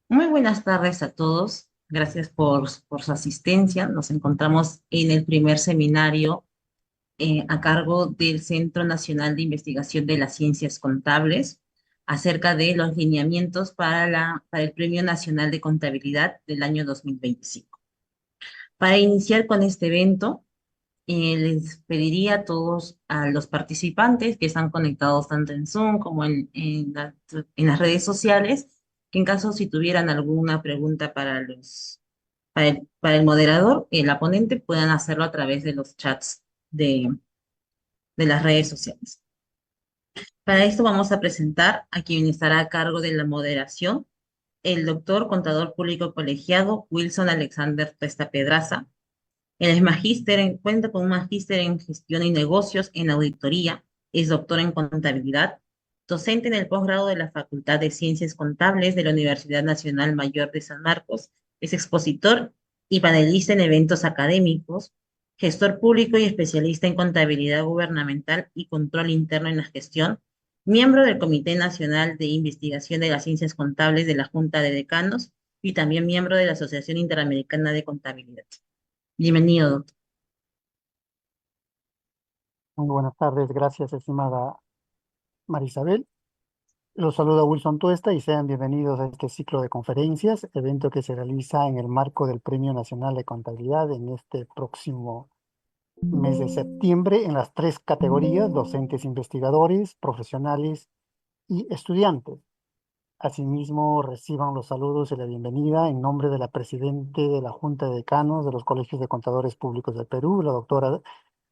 Muy buenas tardes a todos. Gracias por su asistencia. Nos encontramos en el primer seminario a cargo del Centro Nacional de Investigación de las Ciencias Contables acerca de los lineamientos para el Premio Nacional de Contabilidad del año 2025. Para iniciar con este evento, les pediría a todos a los participantes que están conectados tanto en Zoom como en las redes sociales, que en caso si tuvieran alguna pregunta para el moderador, la ponente, puedan hacerlo a través de los chats de las redes sociales. Para esto vamos a presentar a quien estará a cargo de la moderación, el doctor contador público colegiado Wilson Alexander Testa Pedraza. Él es cuenta con un magíster en gestión y negocios en auditoría, es doctor en contabilidad, docente en el posgrado de la Facultad de Ciencias Contables de la Universidad Nacional Mayor de San Marcos, es expositor y panelista en eventos académicos, gestor público y especialista en contabilidad gubernamental y control interno en la gestión, miembro del Comité Nacional de Investigación de las Ciencias Contables de la Junta de Decanos y también miembro de la Asociación Interamericana de Contabilidad. Bienvenido, doctor. Muy buenas tardes, gracias, estimada Marisabel. Los saluda Wilson Tuesta y sean bienvenidos a este ciclo de conferencias, evento que se realiza en el marco del Premio Nacional de Contabilidad en este próximo mes de septiembre en las tres categorías: docentes investigadores, profesionales y estudiantes. Asimismo, reciban los saludos y la bienvenida en nombre de la Presidente de la Junta de Decanos de los Colegios de Contadores Públicos del Perú, la doctora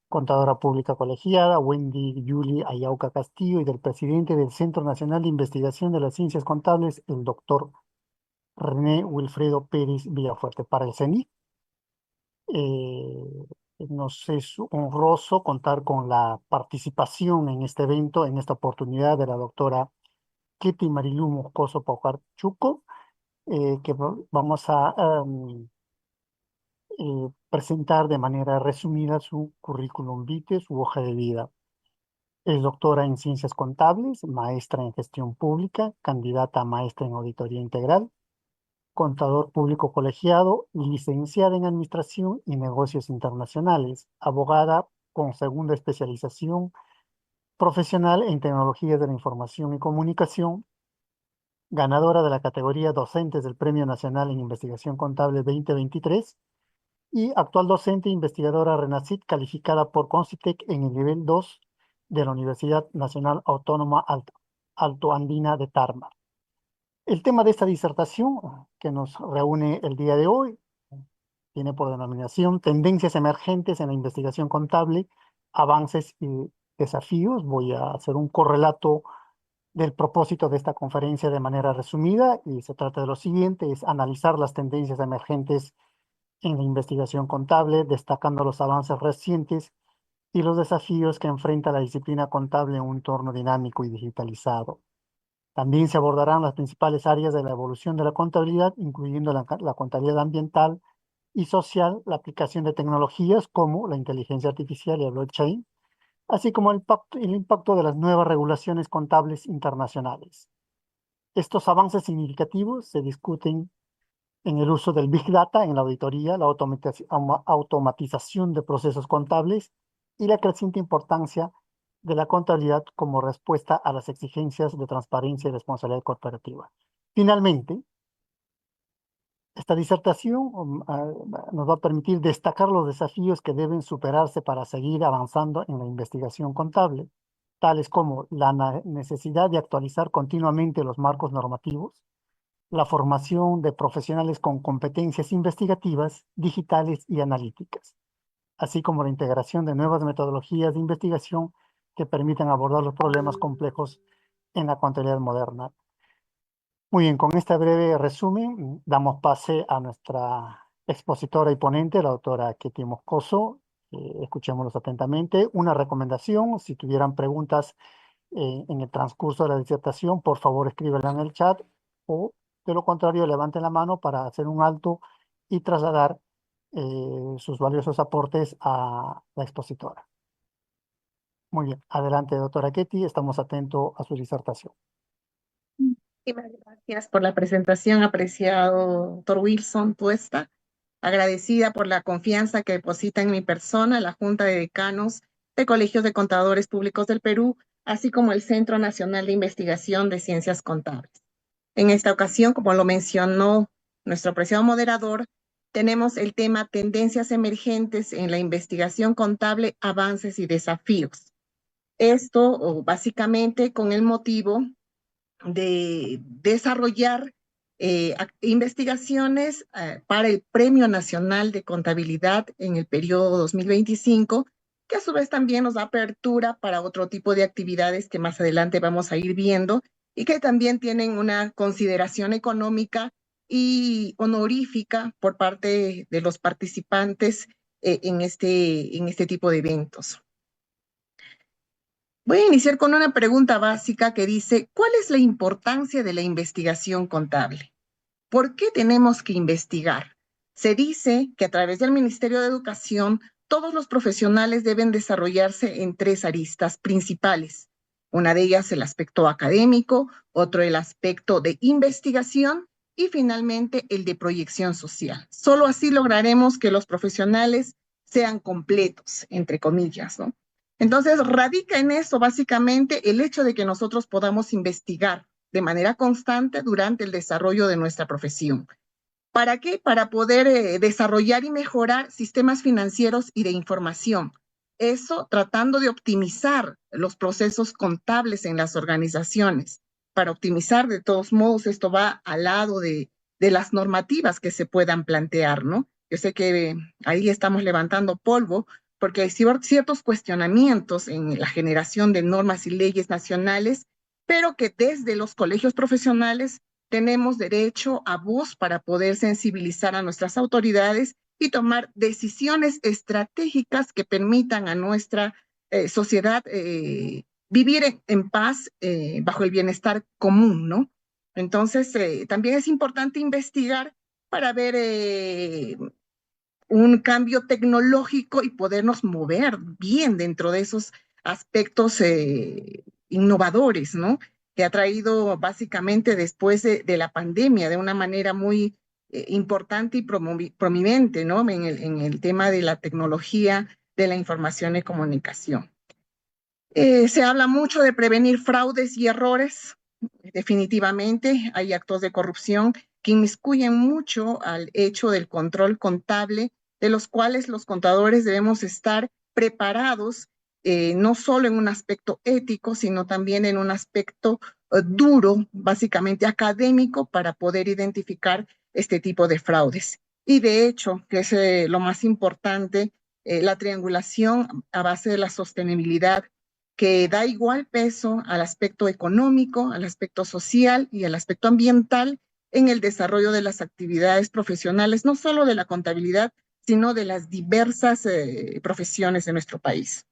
contadora pública colegiada, Wendy Julie Ayauca Castillo, y del presidente del Centro Nacional de Investigación de las Ciencias Contables, el doctor René Wilfredo Pérez Villafuerte. Para el CENIC, eh, nos es honroso contar con la participación en este evento, en esta oportunidad, de la doctora Ketty Marilú Moscoso Paucarchuco, que vamos a presentar de manera resumida su currículum vitae, su hoja de vida. Es doctora en Ciencias Contables, maestra en Gestión Pública, candidata a maestra en Auditoría Integral, contador público colegiado, licenciada en Administración y Negocios Internacionales, abogada con segunda especialización profesional en Tecnologías de la Información y Comunicación, ganadora de la categoría Docentes del Premio Nacional en Investigación Contable 2023 y actual docente e investigadora RENACIT, calificada por Concitec en el nivel 2 de la Universidad Nacional Autónoma Alto Andina de Tarma. El tema de esta disertación que nos reúne el día de hoy tiene por denominación Tendencias emergentes en la investigación contable, avances y desafíos. Voy a hacer un correlato del propósito de esta conferencia de manera resumida, y se trata de lo siguiente: es analizar las tendencias emergentes en la investigación contable, destacando los avances recientes y los desafíos que enfrenta la disciplina contable en un entorno dinámico y digitalizado. También se abordarán las principales áreas de la evolución de la contabilidad, incluyendo la contabilidad ambiental y social, la aplicación de tecnologías como la inteligencia artificial y el blockchain, así como el impacto de las nuevas regulaciones contables internacionales. Estos avances significativos se discuten en el uso del Big Data en la auditoría, la automatización de procesos contables y la creciente importancia de la contabilidad como respuesta a las exigencias de transparencia y responsabilidad corporativa. Finalmente, esta disertación nos va a permitir destacar los desafíos que deben superarse para seguir avanzando en la investigación contable, tales como la necesidad de actualizar continuamente los marcos normativos, la formación de profesionales con competencias investigativas, digitales y analíticas, así como la integración de nuevas metodologías de investigación que permitan abordar los problemas complejos en la contabilidad moderna. Muy bien, con este breve resumen, damos pase a nuestra expositora y ponente, la doctora Ketty Moscoso. Escuchémoslos atentamente. Una recomendación: si tuvieran preguntas en el transcurso de la disertación, por favor escríbela en el chat, o de lo contrario, levanten la mano para hacer un alto y trasladar sus valiosos aportes a la expositora. Muy bien, adelante, doctora Ketty, estamos atentos a su disertación. Muchísimas gracias por la presentación, apreciado doctor Wilson Tuesta. Agradecida por la confianza que deposita en mi persona la Junta de Decanos de Colegios de Contadores Públicos del Perú, así como el Centro Nacional de Investigación de Ciencias Contables. En esta ocasión, como lo mencionó nuestro apreciado moderador, tenemos el tema Tendencias emergentes en la investigación contable, avances y desafíos. Esto básicamente con el motivo de desarrollar investigaciones para el Premio Nacional de Contabilidad en el periodo 2025, que a su vez también nos da apertura para otro tipo de actividades que más adelante vamos a ir viendo y que también tienen una consideración económica y honorífica por parte de los participantes en este tipo de eventos. Voy a iniciar con una pregunta básica que dice, ¿cuál es la importancia de la investigación contable? ¿Por qué tenemos que investigar? Se dice que a través del Ministerio de Educación, todos los profesionales deben desarrollarse en tres aristas principales. Una de ellas el aspecto académico, otro el aspecto de investigación y finalmente el de proyección social. Solo así lograremos que los profesionales sean completos, entre comillas, ¿no? Entonces, radica en eso básicamente el hecho de que nosotros podamos investigar de manera constante durante el desarrollo de nuestra profesión. ¿Para qué? Para poder desarrollar y mejorar sistemas financieros y de información. Eso tratando de optimizar los procesos contables en las organizaciones. Para optimizar, de todos modos, esto va al lado de las normativas que se puedan plantear, ¿no? Yo sé que ahí estamos levantando polvo porque hay ciertos cuestionamientos en la generación de normas y leyes nacionales, pero que desde los colegios profesionales tenemos derecho a voz para poder sensibilizar a nuestras autoridades y tomar decisiones estratégicas que permitan a nuestra sociedad vivir en paz bajo el bienestar común, ¿no? Entonces, también es importante investigar para ver un cambio tecnológico y podernos mover bien dentro de esos aspectos innovadores, ¿no? Que ha traído básicamente después de la pandemia de una manera muy importante y prominente, ¿no? En el tema de la tecnología, de la información y comunicación. Se habla mucho de prevenir fraudes y errores. Definitivamente hay actos de corrupción que inmiscuyen mucho al hecho del control contable, de los cuales los contadores debemos estar preparados, no solo en un aspecto ético, sino también en un aspecto duro, básicamente académico, para poder identificar este tipo de fraudes. Y de hecho, que es lo más importante, la triangulación a base de la sostenibilidad que da igual peso al aspecto económico, al aspecto social y al aspecto ambiental en el desarrollo de las actividades profesionales, no solo de la contabilidad, sino de las diversas profesiones de nuestro país.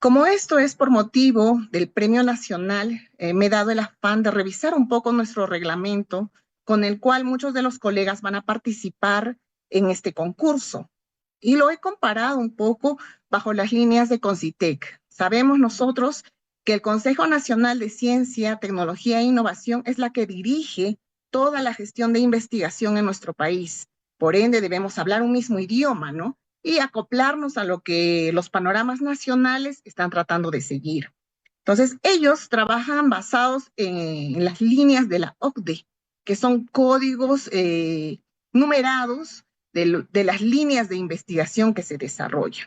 Como esto es por motivo del Premio Nacional, me he dado el afán de revisar un poco nuestro reglamento, con el cual muchos de los colegas van a participar en este concurso. Y lo he comparado un poco bajo las líneas de CONCITEC. Sabemos nosotros que el Consejo Nacional de Ciencia, Tecnología e Innovación es la que dirige toda la gestión de investigación en nuestro país. Por ende, debemos hablar un mismo idioma, ¿no? Y acoplarnos a lo que los panoramas nacionales están tratando de seguir. Entonces, ellos trabajan basados en las líneas de la OCDE, que son códigos numerados de las líneas de investigación que se desarrollan.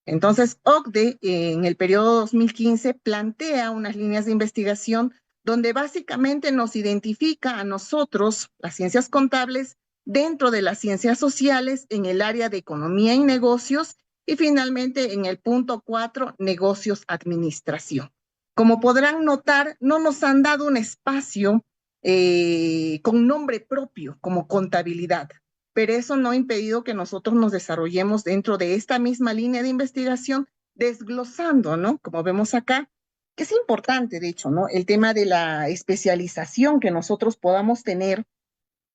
Entonces, OCDE en el periodo 2015 plantea unas líneas de investigación donde básicamente nos identifica a nosotros, las ciencias contables, dentro de las ciencias sociales en el área de economía y negocios y finalmente en el punto 4, negocios administración. Como podrán notar, no nos han dado un espacio con nombre propio como contabilidad, pero eso no ha impedido que nosotros nos desarrollemos dentro de esta misma línea de investigación, desglosando, ¿no? Como vemos acá, que es importante, de hecho, ¿no? El tema de la especialización que nosotros podamos tener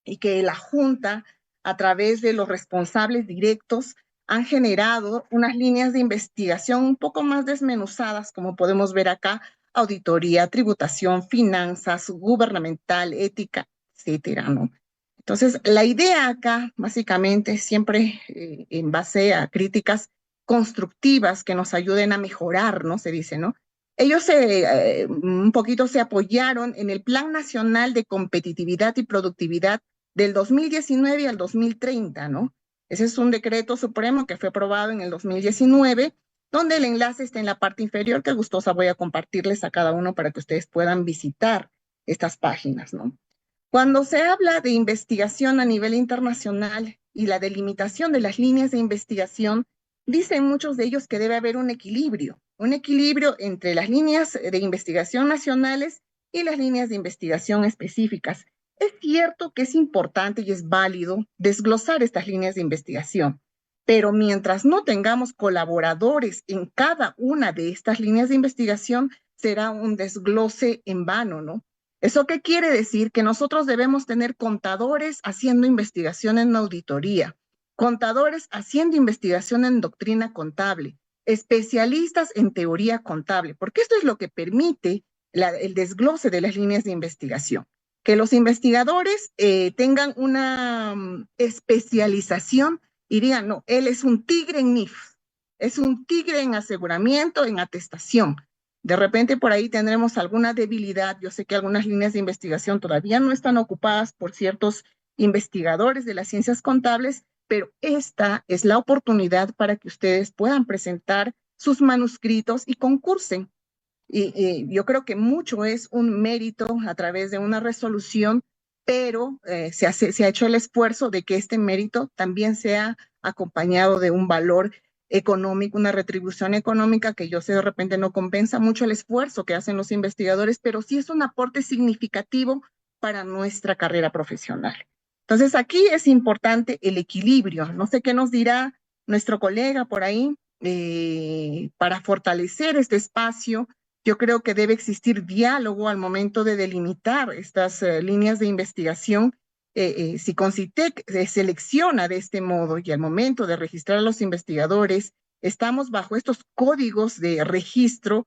y que la Junta, a través de los responsables directos, han generado unas líneas de investigación un poco más desmenuzadas, como podemos ver acá, auditoría, tributación, finanzas, gubernamental, ética, etcétera, ¿no? Entonces, la idea acá, básicamente, siempre en base a críticas constructivas que nos ayuden a mejorar, ¿no? Se dice, ¿no? Ellos un poquito se apoyaron en el Plan Nacional de Competitividad y Productividad del 2019 al 2030, ¿no? Ese es un decreto supremo que fue aprobado en el 2019, donde el enlace está en la parte inferior, que gustosa voy a compartirles a cada uno para que ustedes puedan visitar estas páginas, ¿no? Cuando se habla de investigación a nivel internacional y la delimitación de las líneas de investigación, dicen muchos de ellos que debe haber un equilibrio entre las líneas de investigación nacionales y las líneas de investigación específicas. Es cierto que es importante y es válido desglosar estas líneas de investigación, pero mientras no tengamos colaboradores en cada una de estas líneas de investigación, será un desglose en vano, ¿no? ¿Eso qué quiere decir? Que nosotros debemos tener contadores haciendo investigación en auditoría, contadores haciendo investigación en doctrina contable, especialistas en teoría contable, porque esto es lo que permite el desglose de las líneas de investigación. Que los investigadores tengan una especialización y digan, no, él es un tigre en NIF, es un tigre en aseguramiento, en atestación. De repente por ahí tendremos alguna debilidad. Yo sé que algunas líneas de investigación todavía no están ocupadas por ciertos investigadores de las ciencias contables, pero esta es la oportunidad para que ustedes puedan presentar sus manuscritos y concursen. Y yo creo que mucho es un mérito a través de una resolución, pero se ha hecho el esfuerzo de que este mérito también sea acompañado de un valor económico, una retribución económica que yo sé de repente no compensa mucho el esfuerzo que hacen los investigadores, pero sí es un aporte significativo para nuestra carrera profesional. Entonces aquí es importante el equilibrio. No sé qué nos dirá nuestro colega por ahí para fortalecer este espacio. Yo creo que debe existir diálogo al momento de delimitar estas líneas de investigación. Si CONCITEC selecciona de este modo y al momento de registrar a los investigadores, estamos bajo estos códigos de registro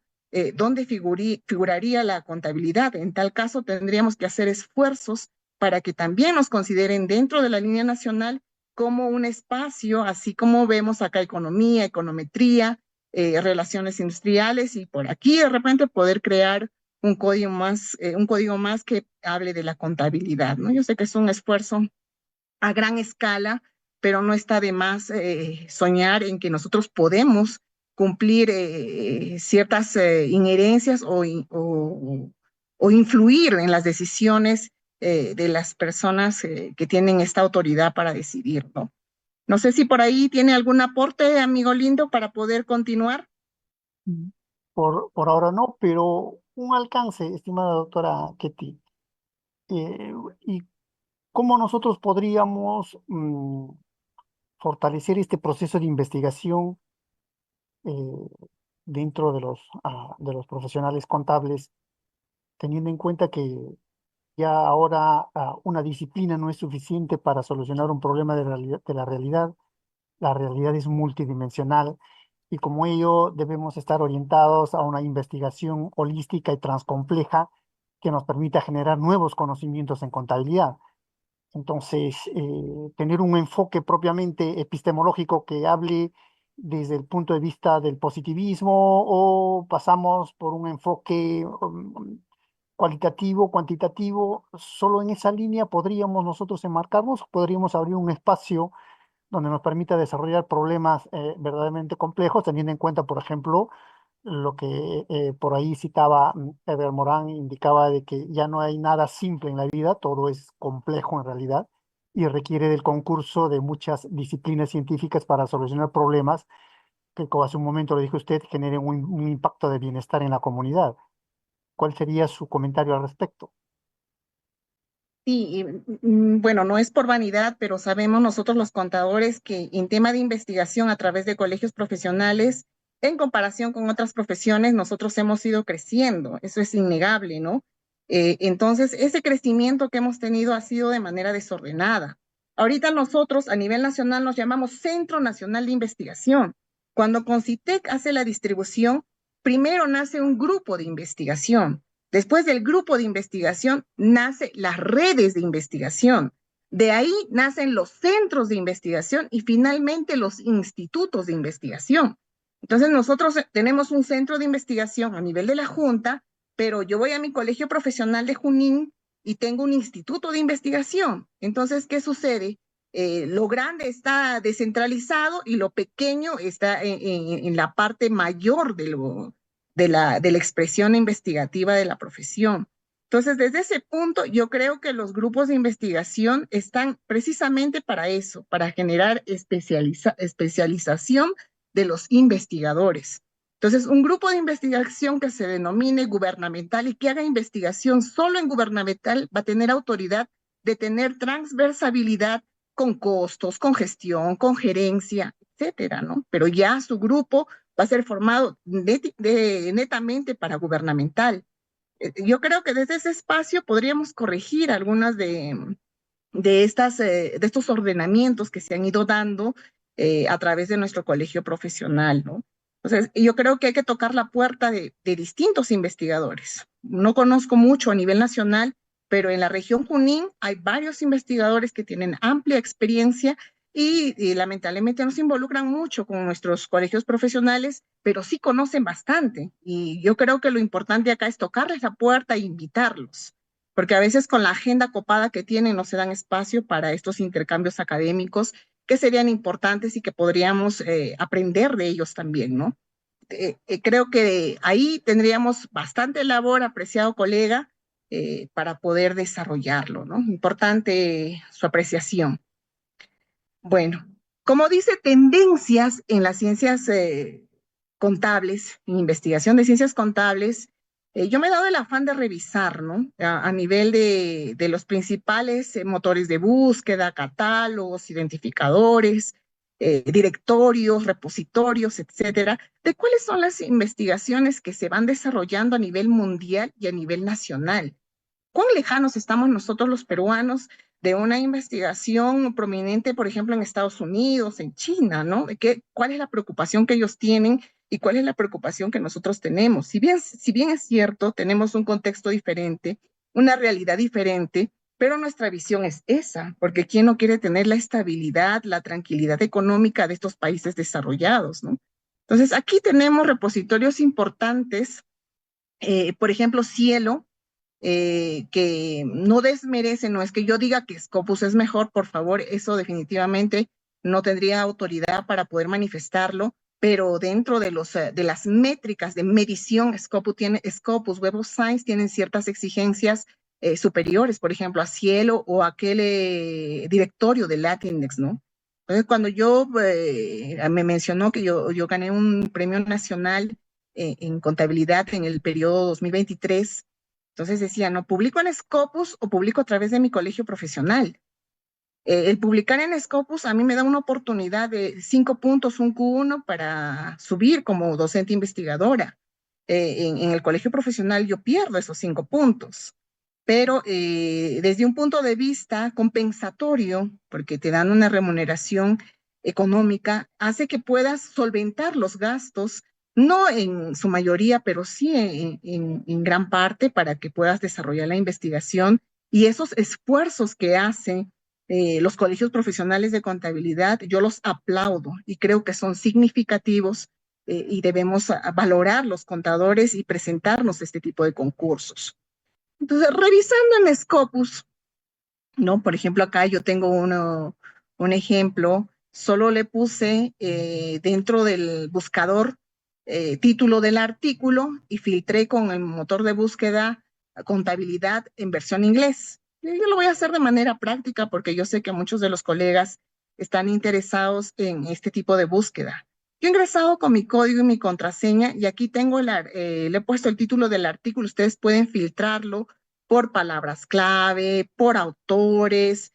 donde figuraría la contabilidad. En tal caso, tendríamos que hacer esfuerzos para que también nos consideren dentro de la línea nacional como un espacio, así como vemos acá economía, econometría, relaciones industriales, y por aquí de repente poder crear un código más que hable de la contabilidad, ¿no? Yo sé que es un esfuerzo a gran escala, pero no está de más soñar en que nosotros podemos cumplir ciertas inherencias o influir en las decisiones de las personas que tienen esta autoridad para decidir, ¿no? No sé si por ahí tiene algún aporte, amigo lindo, para poder continuar. Por ahora no, pero un alcance, estimada doctora Ketty. ¿Y cómo nosotros podríamos fortalecer este proceso de investigación eh, dentro de los profesionales contables, teniendo en cuenta que ya ahora una disciplina no es suficiente para solucionar un problema de la realidad? La realidad es multidimensional y como ello debemos estar orientados a una investigación holística y transcompleja que nos permita generar nuevos conocimientos en contabilidad. Entonces, tener un enfoque propiamente epistemológico que hable desde el punto de vista del positivismo, o pasamos por un enfoque cualitativo, cuantitativo, solo en esa línea podríamos nosotros enmarcarnos, podríamos abrir un espacio donde nos permita desarrollar problemas verdaderamente complejos, teniendo en cuenta, por ejemplo, lo que por ahí citaba Eber Morán, indicaba de que ya no hay nada simple en la vida, todo es complejo en realidad y requiere del concurso de muchas disciplinas científicas para solucionar problemas que, como hace un momento lo dijo usted, generen un impacto de bienestar en la comunidad. ¿Cuál sería su comentario al respecto? Sí, bueno, no es por vanidad, pero sabemos nosotros los contadores que en tema de investigación a través de colegios profesionales, en comparación con otras profesiones, nosotros hemos ido creciendo, eso es innegable, ¿no? Entonces, ese crecimiento que hemos tenido ha sido de manera desordenada. Ahorita nosotros a nivel nacional nos llamamos Centro Nacional de Investigación. Cuando CONCITEC hace la distribución, primero nace un grupo de investigación. Después del grupo de investigación nacen las redes de investigación. De ahí nacen los centros de investigación y finalmente los institutos de investigación. Entonces nosotros tenemos un centro de investigación a nivel de la Junta, pero yo voy a mi colegio profesional de Junín y tengo un instituto de investigación. Entonces, ¿qué sucede? Lo grande está descentralizado y lo pequeño está en la parte mayor de la expresión investigativa de la profesión. Entonces, desde ese punto, yo creo que los grupos de investigación están precisamente para eso, para generar especialización de los investigadores. Entonces, un grupo de investigación que se denomine gubernamental y que haga investigación solo en gubernamental va a tener autoridad de tener transversabilidad con costos, con gestión, con gerencia, etcétera, ¿no? Pero ya su grupo va a ser formado netamente para gubernamental. Yo creo que desde ese espacio podríamos corregir algunas de estos ordenamientos que se han ido dando a través de nuestro colegio profesional, ¿no? Entonces, yo creo que hay que tocar la puerta de distintos investigadores. No conozco mucho a nivel nacional, pero en la región Junín hay varios investigadores que tienen amplia experiencia y lamentablemente no se involucran mucho con nuestros colegios profesionales, pero sí conocen bastante. Y yo creo que lo importante acá es tocarles la puerta e invitarlos, porque a veces con la agenda copada que tienen no se dan espacio para estos intercambios académicos que serían importantes y que podríamos aprender de ellos también, ¿no? Creo que ahí tendríamos bastante labor, apreciado colega, para poder desarrollarlo, ¿no? Importante su apreciación. Bueno, como dice tendencias en las ciencias contables, en investigación de ciencias contables, yo me he dado el afán de revisar, ¿no? A nivel de los principales motores de búsqueda, catálogos, identificadores, directorios, repositorios, etcétera, de cuáles son las investigaciones que se van desarrollando a nivel mundial y a nivel nacional. ¿Cuán lejanos estamos nosotros los peruanos de una investigación prominente, por ejemplo, en Estados Unidos, en China, ¿no? ¿Cuál es la preocupación que ellos tienen y cuál es la preocupación que nosotros tenemos? Si bien es cierto, tenemos un contexto diferente, una realidad diferente, pero nuestra visión es esa, porque ¿quién no quiere tener la estabilidad, la tranquilidad económica de estos países desarrollados, ¿no? Entonces, aquí tenemos repositorios importantes, por ejemplo, Cielo, que no desmerece, no es que yo diga que Scopus es mejor, por favor, eso definitivamente no tendría autoridad para poder manifestarlo, pero dentro de las métricas de medición, Scopus, Web of Science tienen ciertas exigencias superiores, por ejemplo, a Cielo o a aquel directorio de Latindex, ¿no? Entonces, cuando me mencionó que yo gané un premio nacional en contabilidad en el periodo 2023, entonces decía, no, publico en Scopus o publico a través de mi colegio profesional. El publicar en Scopus a mí me da una oportunidad de 5 puntos, un Q1 para subir como docente investigadora. En el colegio profesional yo pierdo esos 5 puntos, pero desde un punto de vista compensatorio, porque te dan una remuneración económica, hace que puedas solventar los gastos, no en su mayoría, pero sí en gran parte para que puedas desarrollar la investigación y esos esfuerzos que hacen los colegios profesionales de contabilidad, yo los aplaudo y creo que son significativos y debemos valorar los contadores y presentarnos este tipo de concursos. Entonces, revisando en Scopus, ¿no? Por ejemplo, acá yo tengo un ejemplo, solo le puse dentro del buscador título del artículo y filtré con el motor de búsqueda contabilidad en versión inglés. Y yo lo voy a hacer de manera práctica porque yo sé que muchos de los colegas están interesados en este tipo de búsqueda. Yo he ingresado con mi código y mi contraseña y aquí tengo le he puesto el título del artículo. Ustedes pueden filtrarlo por palabras clave, por autores,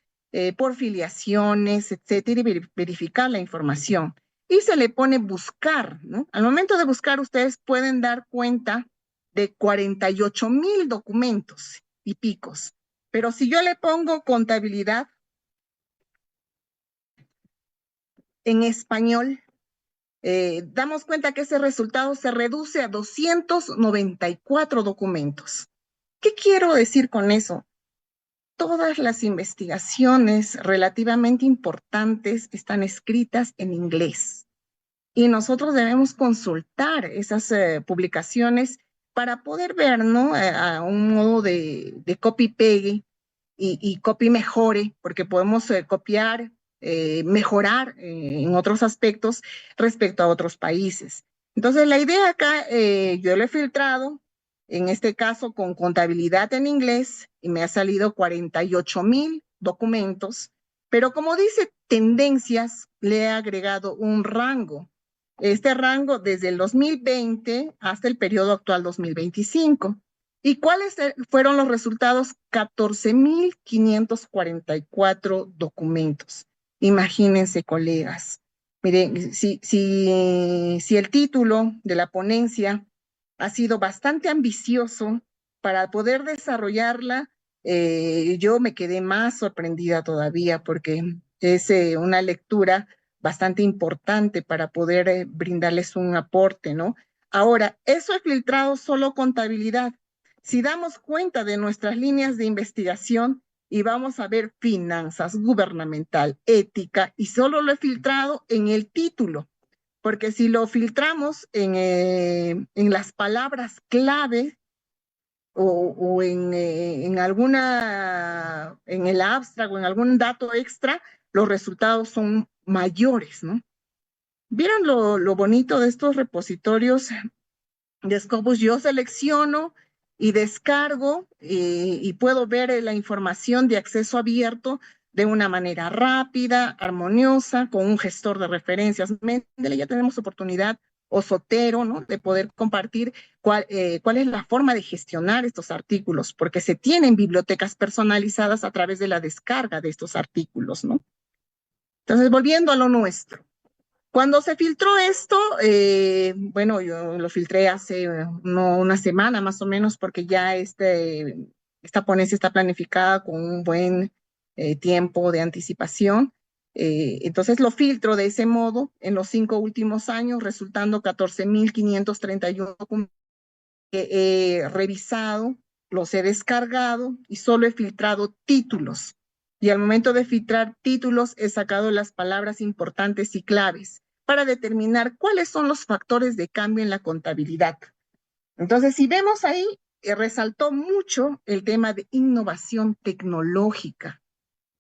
por filiaciones, etcétera, y verificar la información. Y se le pone buscar, ¿no? Al momento de buscar, ustedes pueden dar cuenta de 48,000 documentos y picos. Pero si yo le pongo contabilidad en español, damos cuenta que ese resultado se reduce a 294 documentos. ¿Qué quiero decir con eso? Todas las investigaciones relativamente importantes están escritas en inglés y nosotros debemos consultar esas publicaciones para poder ver, ¿no? A un modo de copy-pegue y copy mejore, porque podemos copiar, mejorar en otros aspectos respecto a otros países. Entonces, la idea acá, yo lo he filtrado, en este caso con contabilidad en inglés, y me ha salido 48,000 documentos, pero como dice tendencias, le he agregado un rango. Este rango desde el 2020 hasta el periodo actual 2025. ¿Y cuáles fueron los resultados? 14,544 documentos. Imagínense, colegas. Miren, si el título de la ponencia ha sido bastante ambicioso para poder desarrollarla, yo me quedé más sorprendida todavía porque es una lectura bastante importante para poder brindarles un aporte, ¿no? Ahora, eso he filtrado solo contabilidad. Si damos cuenta de nuestras líneas de investigación y vamos a ver finanzas, gubernamental, ética, y solo lo he filtrado en el título, porque si lo filtramos en las palabras clave o en alguna, en el abstract o en algún dato extra, los resultados son mayores, ¿no? ¿Vieron lo bonito de estos repositorios de Scopus? Yo selecciono y descargo y puedo ver la información de acceso abierto de una manera rápida, armoniosa, con un gestor de referencias. Mendeley, ya tenemos oportunidad, o Zotero, ¿no? De poder compartir cuál es la forma de gestionar estos artículos, porque se tienen bibliotecas personalizadas a través de la descarga de estos artículos, ¿no? Entonces, volviendo a lo nuestro. Cuando se filtró esto, bueno, yo lo filtré hace una semana más o menos, porque ya esta ponencia está planificada con un buen tiempo de anticipación. Entonces lo filtro de ese modo en los 5 últimos años, resultando 14,531 documentos que he revisado, los he descargado y solo he filtrado títulos. Y al momento de filtrar títulos he sacado las palabras importantes y claves para determinar cuáles son los factores de cambio en la contabilidad. Entonces, si vemos ahí, resaltó mucho el tema de innovación tecnológica,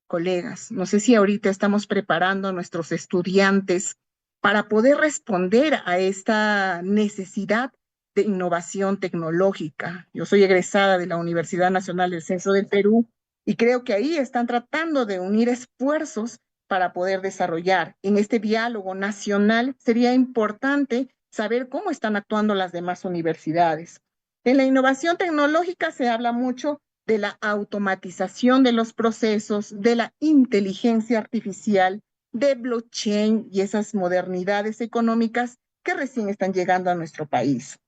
colegas. No sé si ahorita estamos preparando a nuestros estudiantes para poder responder a esta necesidad de innovación tecnológica. Yo soy egresada de la Universidad Nacional del Centro del Perú y creo que ahí están tratando de unir esfuerzos para poder desarrollar. En este diálogo nacional sería importante saber cómo están actuando las demás universidades. En la innovación tecnológica se habla mucho de la automatización de los procesos, de la inteligencia artificial, de blockchain y esas modernidades económicas que recién están llegando a nuestro país.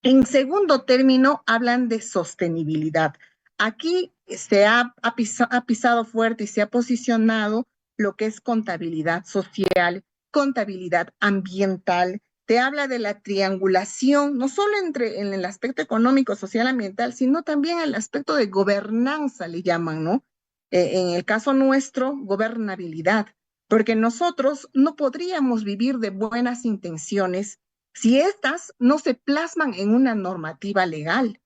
En segundo término, hablan de sostenibilidad. Aquí se ha pisado fuerte y se ha posicionado lo que es contabilidad social, contabilidad ambiental. Te habla de la triangulación, no solo en el aspecto económico, social, ambiental, sino también el aspecto de gobernanza, le llaman, ¿no? En el caso nuestro, gobernabilidad, porque nosotros no podríamos vivir de buenas intenciones si estas no se plasman en una normativa legal.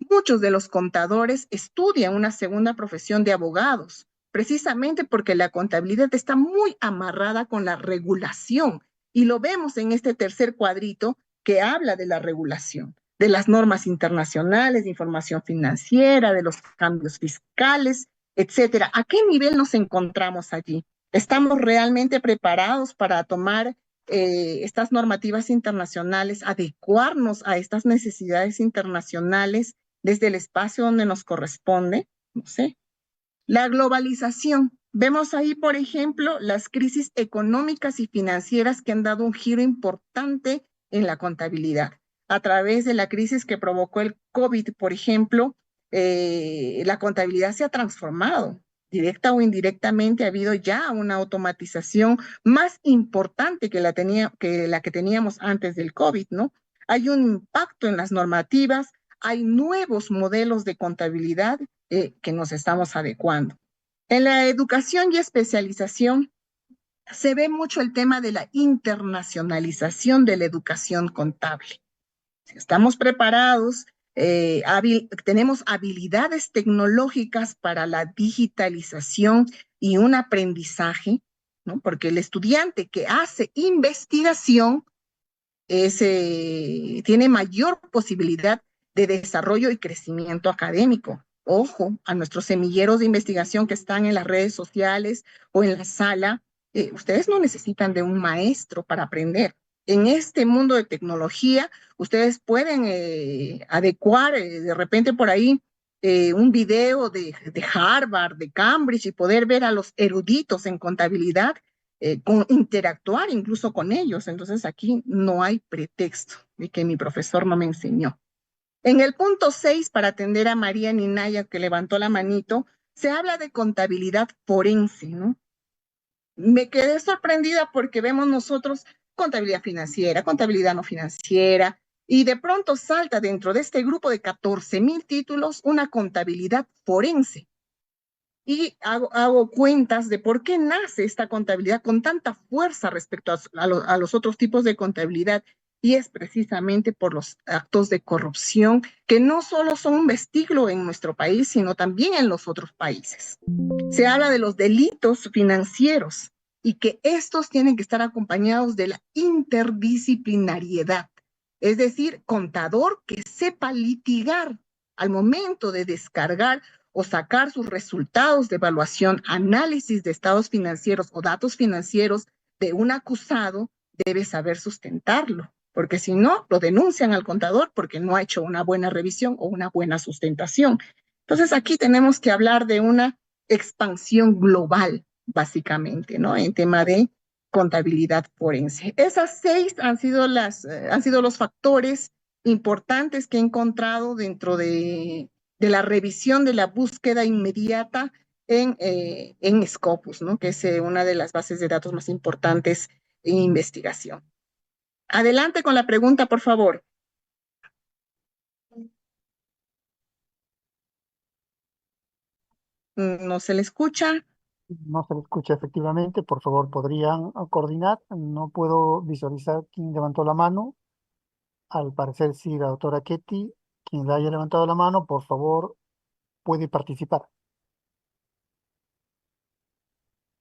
Muchos de los contadores estudian una segunda profesión de abogados, precisamente porque la contabilidad está muy amarrada con la regulación. Y lo vemos en este tercer cuadrito que habla de la regulación, de las normas internacionales, de información financiera, de los cambios fiscales, etcétera. ¿A qué nivel nos encontramos allí? ¿Estamos realmente preparados para tomar estas normativas internacionales, adecuarnos a estas necesidades internacionales desde el espacio donde nos corresponde? No sé. La globalización. Vemos ahí, por ejemplo, las crisis económicas y financieras que han dado un giro importante en la contabilidad. A través de la crisis que provocó el COVID, por ejemplo, la contabilidad se ha transformado. directa o indirectamente ha habido ya una automatización más importante que la que teníamos antes del COVID, ¿no? Hay un impacto en las normativas, hay nuevos modelos de contabilidad que nos estamos adecuando. En la educación y especialización se ve mucho el tema de la internacionalización de la educación contable. Si estamos preparados, tenemos habilidades tecnológicas para la digitalización y un aprendizaje, ¿no? Porque el estudiante que hace investigación tiene mayor posibilidad de desarrollo y crecimiento académico. Ojo, a nuestros semilleros de investigación que están en las redes sociales o en la sala, ustedes no necesitan de un maestro para aprender. En este mundo de tecnología, ustedes pueden adecuar de repente por ahí un video de Harvard, de Cambridge y poder ver a los eruditos en contabilidad interactuar incluso con ellos. Entonces aquí no hay pretexto de que mi profesor no me enseñó. En el punto 6, para atender a María Ninaya, que levantó la manito, se habla de contabilidad forense, ¿no? Me quedé sorprendida porque vemos nosotros contabilidad financiera, contabilidad no financiera, y de pronto salta dentro de este grupo de 14,000 títulos una contabilidad forense. Y hago cuentas de por qué nace esta contabilidad con tanta fuerza respecto a los otros tipos de contabilidad. Y es precisamente por los actos de corrupción que no solo son un vestigio en nuestro país, sino también en los otros países. Se habla de los delitos financieros y que estos tienen que estar acompañados de la interdisciplinariedad, es decir, contador que sepa litigar al momento de descargar o sacar sus resultados de evaluación, análisis de estados financieros o datos financieros de un acusado, debe saber sustentarlo, porque si no, lo denuncian al contador porque no ha hecho una buena revisión o una buena sustentación. Entonces aquí tenemos que hablar de una expansión global, básicamente, ¿no? En tema de contabilidad forense. Esas 6 han sido los factores importantes que he encontrado dentro de la revisión de la búsqueda inmediata en Scopus, ¿no? Que es una de las bases de datos más importantes en investigación. Adelante con la pregunta, por favor. ¿No se le escucha? No se le escucha efectivamente. Por favor, ¿podrían coordinar? No puedo visualizar quién levantó la mano. Al parecer sí, la doctora Ketty. Quien le haya levantado la mano, por favor, puede participar.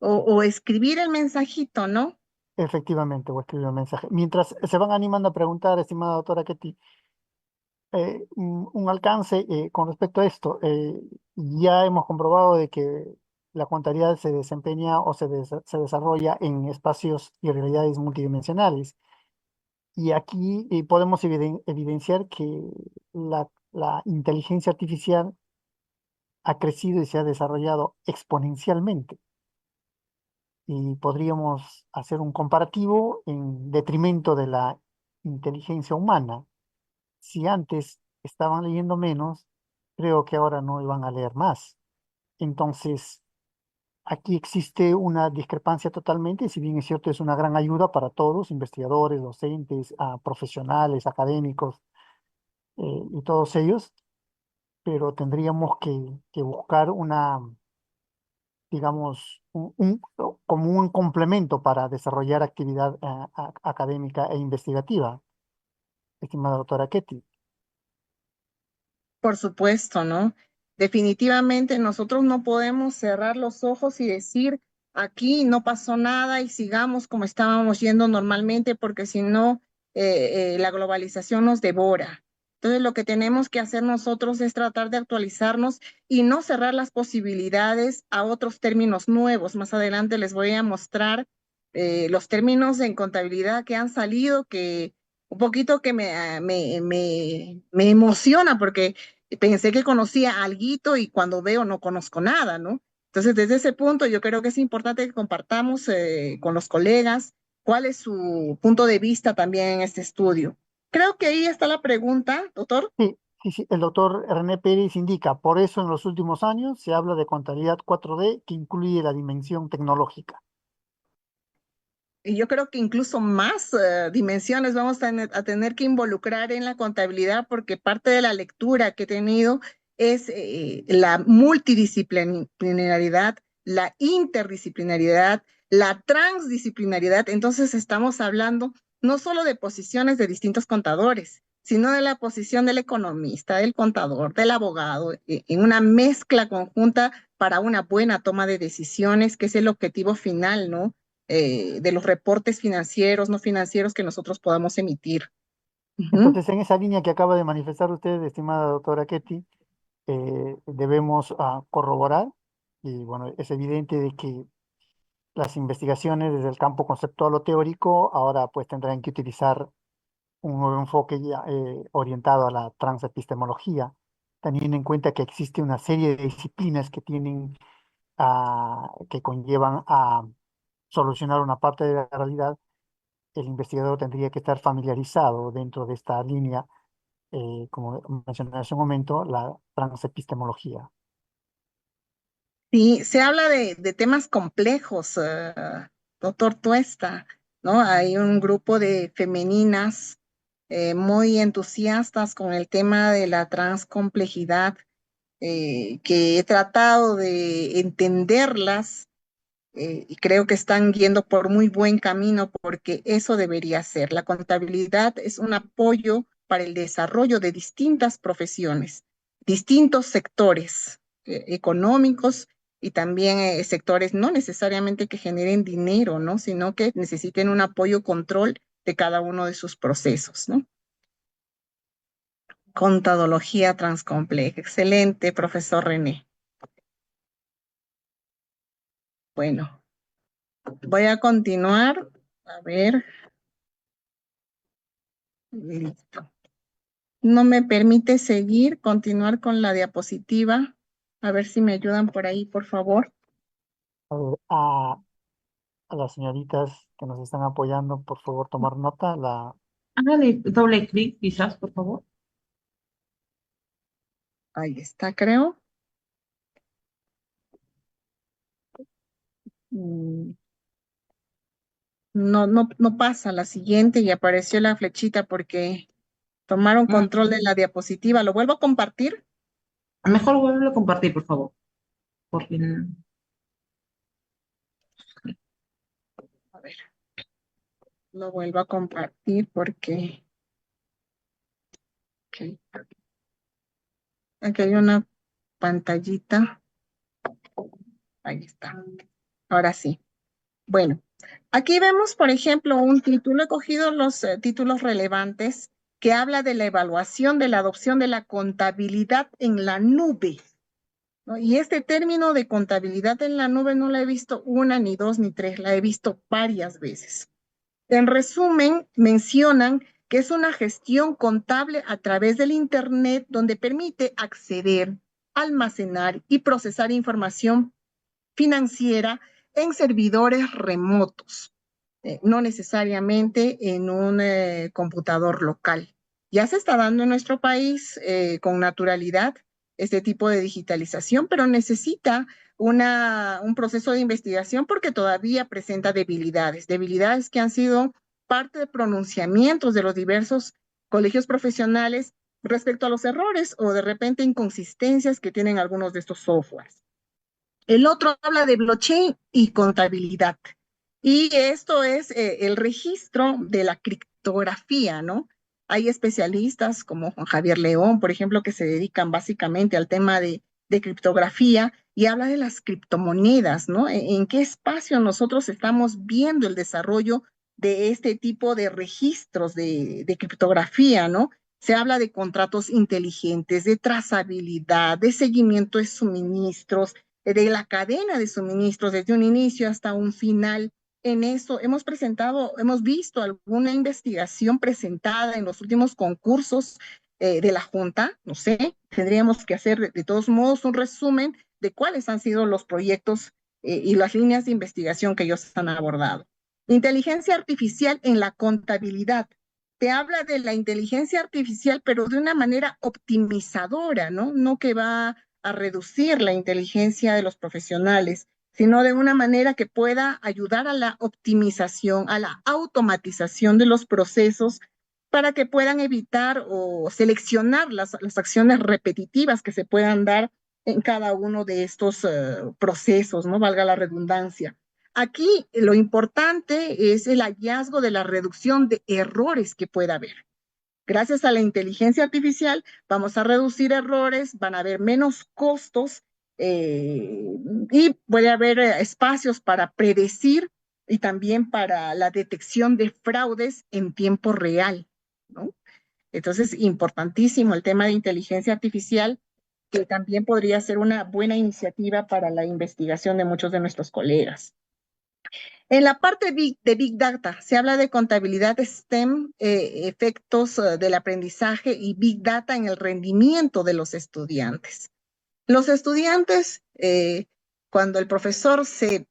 O escribir el mensajito, ¿no? Efectivamente, voy a escribir un mensaje. Mientras se van animando a preguntar, estimada doctora Ketty, un alcance con respecto a esto. Ya hemos comprobado de que la contabilidad se desempeña o se desarrolla en espacios y realidades multidimensionales. Y aquí podemos evidenciar que la inteligencia artificial ha crecido y se ha desarrollado exponencialmente. Y podríamos hacer un comparativo en detrimento de la inteligencia humana. Si antes estaban leyendo menos, creo que ahora no iban a leer más. Entonces, aquí existe una discrepancia totalmente, si bien es cierto, es una gran ayuda para todos, investigadores, docentes, profesionales, académicos y todos ellos, pero tendríamos que buscar digamos, como un complemento para desarrollar actividad académica e investigativa, estimada doctora Ketty. Por supuesto, ¿no? Definitivamente nosotros no podemos cerrar los ojos y decir, aquí no pasó nada y sigamos como estábamos yendo normalmente, porque si no, la globalización nos devora. Entonces, lo que tenemos que hacer nosotros es tratar de actualizarnos y no cerrar las posibilidades a otros términos nuevos. Más adelante les voy a mostrar los términos en contabilidad que han salido, que un poquito que me emociona, porque pensé que conocía alguito y cuando veo no conozco nada, ¿no? Entonces, desde ese punto, yo creo que es importante que compartamos con los colegas cuál es su punto de vista también en este estudio. Creo que ahí está la pregunta, doctor. Sí, Sí, sí, el doctor René Pérez indica, por eso en los últimos años se habla de contabilidad 4D que incluye la dimensión tecnológica. Y yo creo que incluso más dimensiones vamos a tener que involucrar en la contabilidad porque parte de la lectura que he tenido es la multidisciplinaridad, la interdisciplinaridad, la transdisciplinaridad. Entonces estamos hablando no solo de posiciones de distintos contadores, sino de la posición del economista, del contador, del abogado, en una mezcla conjunta para una buena toma de decisiones, que es el objetivo final, ¿no? De los reportes financieros, no financieros que nosotros podamos emitir. Ujú. Entonces, en esa línea que acaba de manifestar usted, estimada doctora Ketty, debemos corroborar, y bueno, es evidente de que las investigaciones desde el campo conceptual o teórico ahora pues tendrán que utilizar un nuevo enfoque ya, orientado a la transepistemología, teniendo en cuenta que existe una serie de disciplinas que tienen, que conllevan a solucionar una parte de la realidad. El investigador tendría que estar familiarizado dentro de esta línea, como mencioné hace un momento, la transepistemología. Sí, se habla de temas complejos, doctor Tuesta, ¿no? Hay un grupo de femeninas muy entusiastas con el tema de la transcomplejidad, que he tratado de entenderlas y creo que están yendo por muy buen camino porque eso debería ser. La contabilidad es un apoyo para el desarrollo de distintas profesiones, distintos sectores económicos y también sectores no necesariamente que generen dinero, ¿no? Sino que necesiten un apoyo control de cada uno de sus procesos, ¿no? Contadología transcompleja. Excelente, profesor René. Bueno, voy a continuar. A ver, listo. No me permite seguir, continuar con la diapositiva. A ver si me ayudan por ahí, por favor. A ver, a las señoritas que nos están apoyando, por favor, tomar nota. Hágale doble clic, quizás, por favor. Ahí está, creo. Mm, no pasa la siguiente y apareció la flechita porque tomaron Mm, control de la diapositiva. ¿Lo vuelvo a compartir? Mejor vuelvo a compartir, por favor. Porque A ver, lo vuelvo a compartir porque ok, aquí hay una pantallita. Ahí está. Ahora sí. Bueno, aquí vemos, por ejemplo, un título. He cogido los títulos relevantes que habla de la evaluación de la adopción de la contabilidad en la nube, ¿no? Y este término de contabilidad en la nube no la he visto una, ni dos, ni tres, la he visto varias veces. En resumen, mencionan que es una gestión contable a través del Internet donde permite acceder, almacenar y procesar información financiera en servidores remotos, no necesariamente en un computador local. Ya se está dando en nuestro país con naturalidad este tipo de digitalización, pero necesita un proceso de investigación porque todavía presenta debilidades, debilidades que han sido parte de pronunciamientos de los diversos colegios profesionales respecto a los errores o de repente inconsistencias que tienen algunos de estos softwares. El otro habla de blockchain y contabilidad. Y esto es el registro de la criptografía, ¿no? Hay especialistas como Juan Javier León, por ejemplo, que se dedican básicamente al tema de criptografía y habla de las criptomonedas, ¿no? ¿En qué espacio nosotros estamos viendo el desarrollo de este tipo de registros de criptografía, ¿no? Se habla de contratos inteligentes, de trazabilidad, de seguimiento de suministros, de la cadena de suministros desde un inicio hasta un final. En eso hemos visto alguna investigación presentada en los últimos concursos de la Junta, no sé, tendríamos que hacer de todos modos un resumen de cuáles han sido los proyectos y las líneas de investigación que ellos han abordado. Inteligencia artificial en la contabilidad. te habla de la inteligencia artificial, pero de una manera optimizadora, ¿no? No que va a reducir la inteligencia de los profesionales, sino de una manera que pueda ayudar a la optimización, a la automatización de los procesos para que puedan evitar o seleccionar las acciones repetitivas que se puedan dar en cada uno de estos procesos, ¿no? Valga la redundancia. Aquí lo importante es el hallazgo de la reducción de errores que pueda haber. Gracias a la inteligencia artificial vamos a reducir errores, van a haber menos costos y puede haber espacios para predecir y también para la detección de fraudes en tiempo real, ¿no? Entonces, importantísimo el tema de inteligencia artificial, que también podría ser una buena iniciativa para la investigación de muchos de nuestros colegas. En la parte de Big Data se habla de contabilidad STEM, efectos del aprendizaje y Big Data en el rendimiento de los estudiantes. Los estudiantes, cuando el profesor se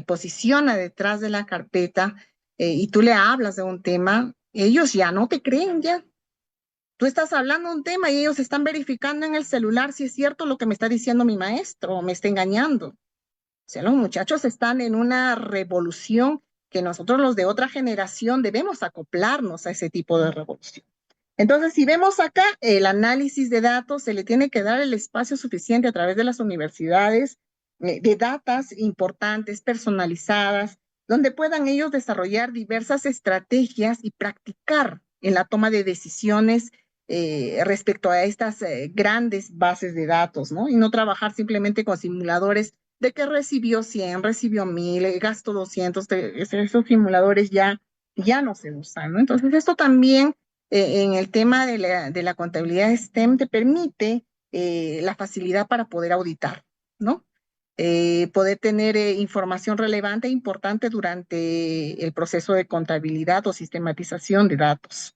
posiciona detrás de la carpeta y tú le hablas de un tema, ellos ya no te creen ya. Tú estás hablando un tema y ellos están verificando en el celular si es cierto lo que me está diciendo mi maestro o me está engañando. O sea, los muchachos están en una revolución que nosotros los de otra generación debemos acoplarnos a ese tipo de revolución. Entonces, si vemos acá el análisis de datos, se le tiene que dar el espacio suficiente a través de las universidades, de datas importantes, personalizadas, donde puedan ellos desarrollar diversas estrategias y practicar en la toma de decisiones respecto a estas grandes bases de datos, ¿no? Y no trabajar simplemente con simuladores de que recibió 100, recibió 1000, gastó 200, esos simuladores ya no se usan, ¿no? Entonces, esto también en el tema de la contabilidad STEM te permite la facilidad para poder auditar, ¿no? Poder tener información relevante e importante durante el proceso de contabilidad o sistematización de datos.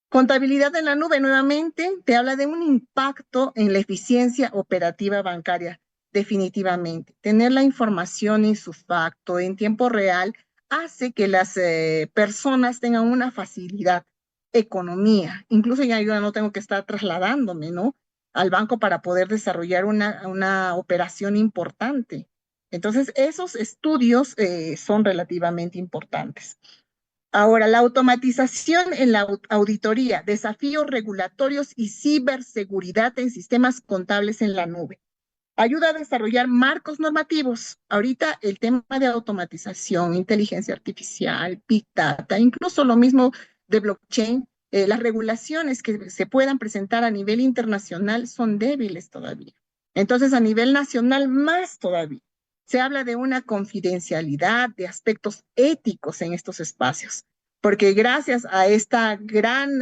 Contabilidad en la nube, nuevamente, te habla de un impacto en la eficiencia operativa bancaria, definitivamente. Tener la información en su facto, en tiempo real, hace que las personas tengan una facilidad, economía. Incluso ya yo no tengo que estar trasladándome, ¿no?, al banco para poder desarrollar una operación importante. Entonces, esos estudios son relativamente importantes. Ahora, la automatización en la auditoría, desafíos regulatorios y ciberseguridad en sistemas contables en la nube. Ayuda a desarrollar marcos normativos. Ahorita el tema de automatización, inteligencia artificial, Big Data, incluso lo mismo de blockchain, las regulaciones que se puedan presentar a nivel internacional son débiles todavía. Entonces, a nivel nacional, más todavía. Se habla de una confidencialidad, de aspectos éticos en estos espacios, porque gracias a esta gran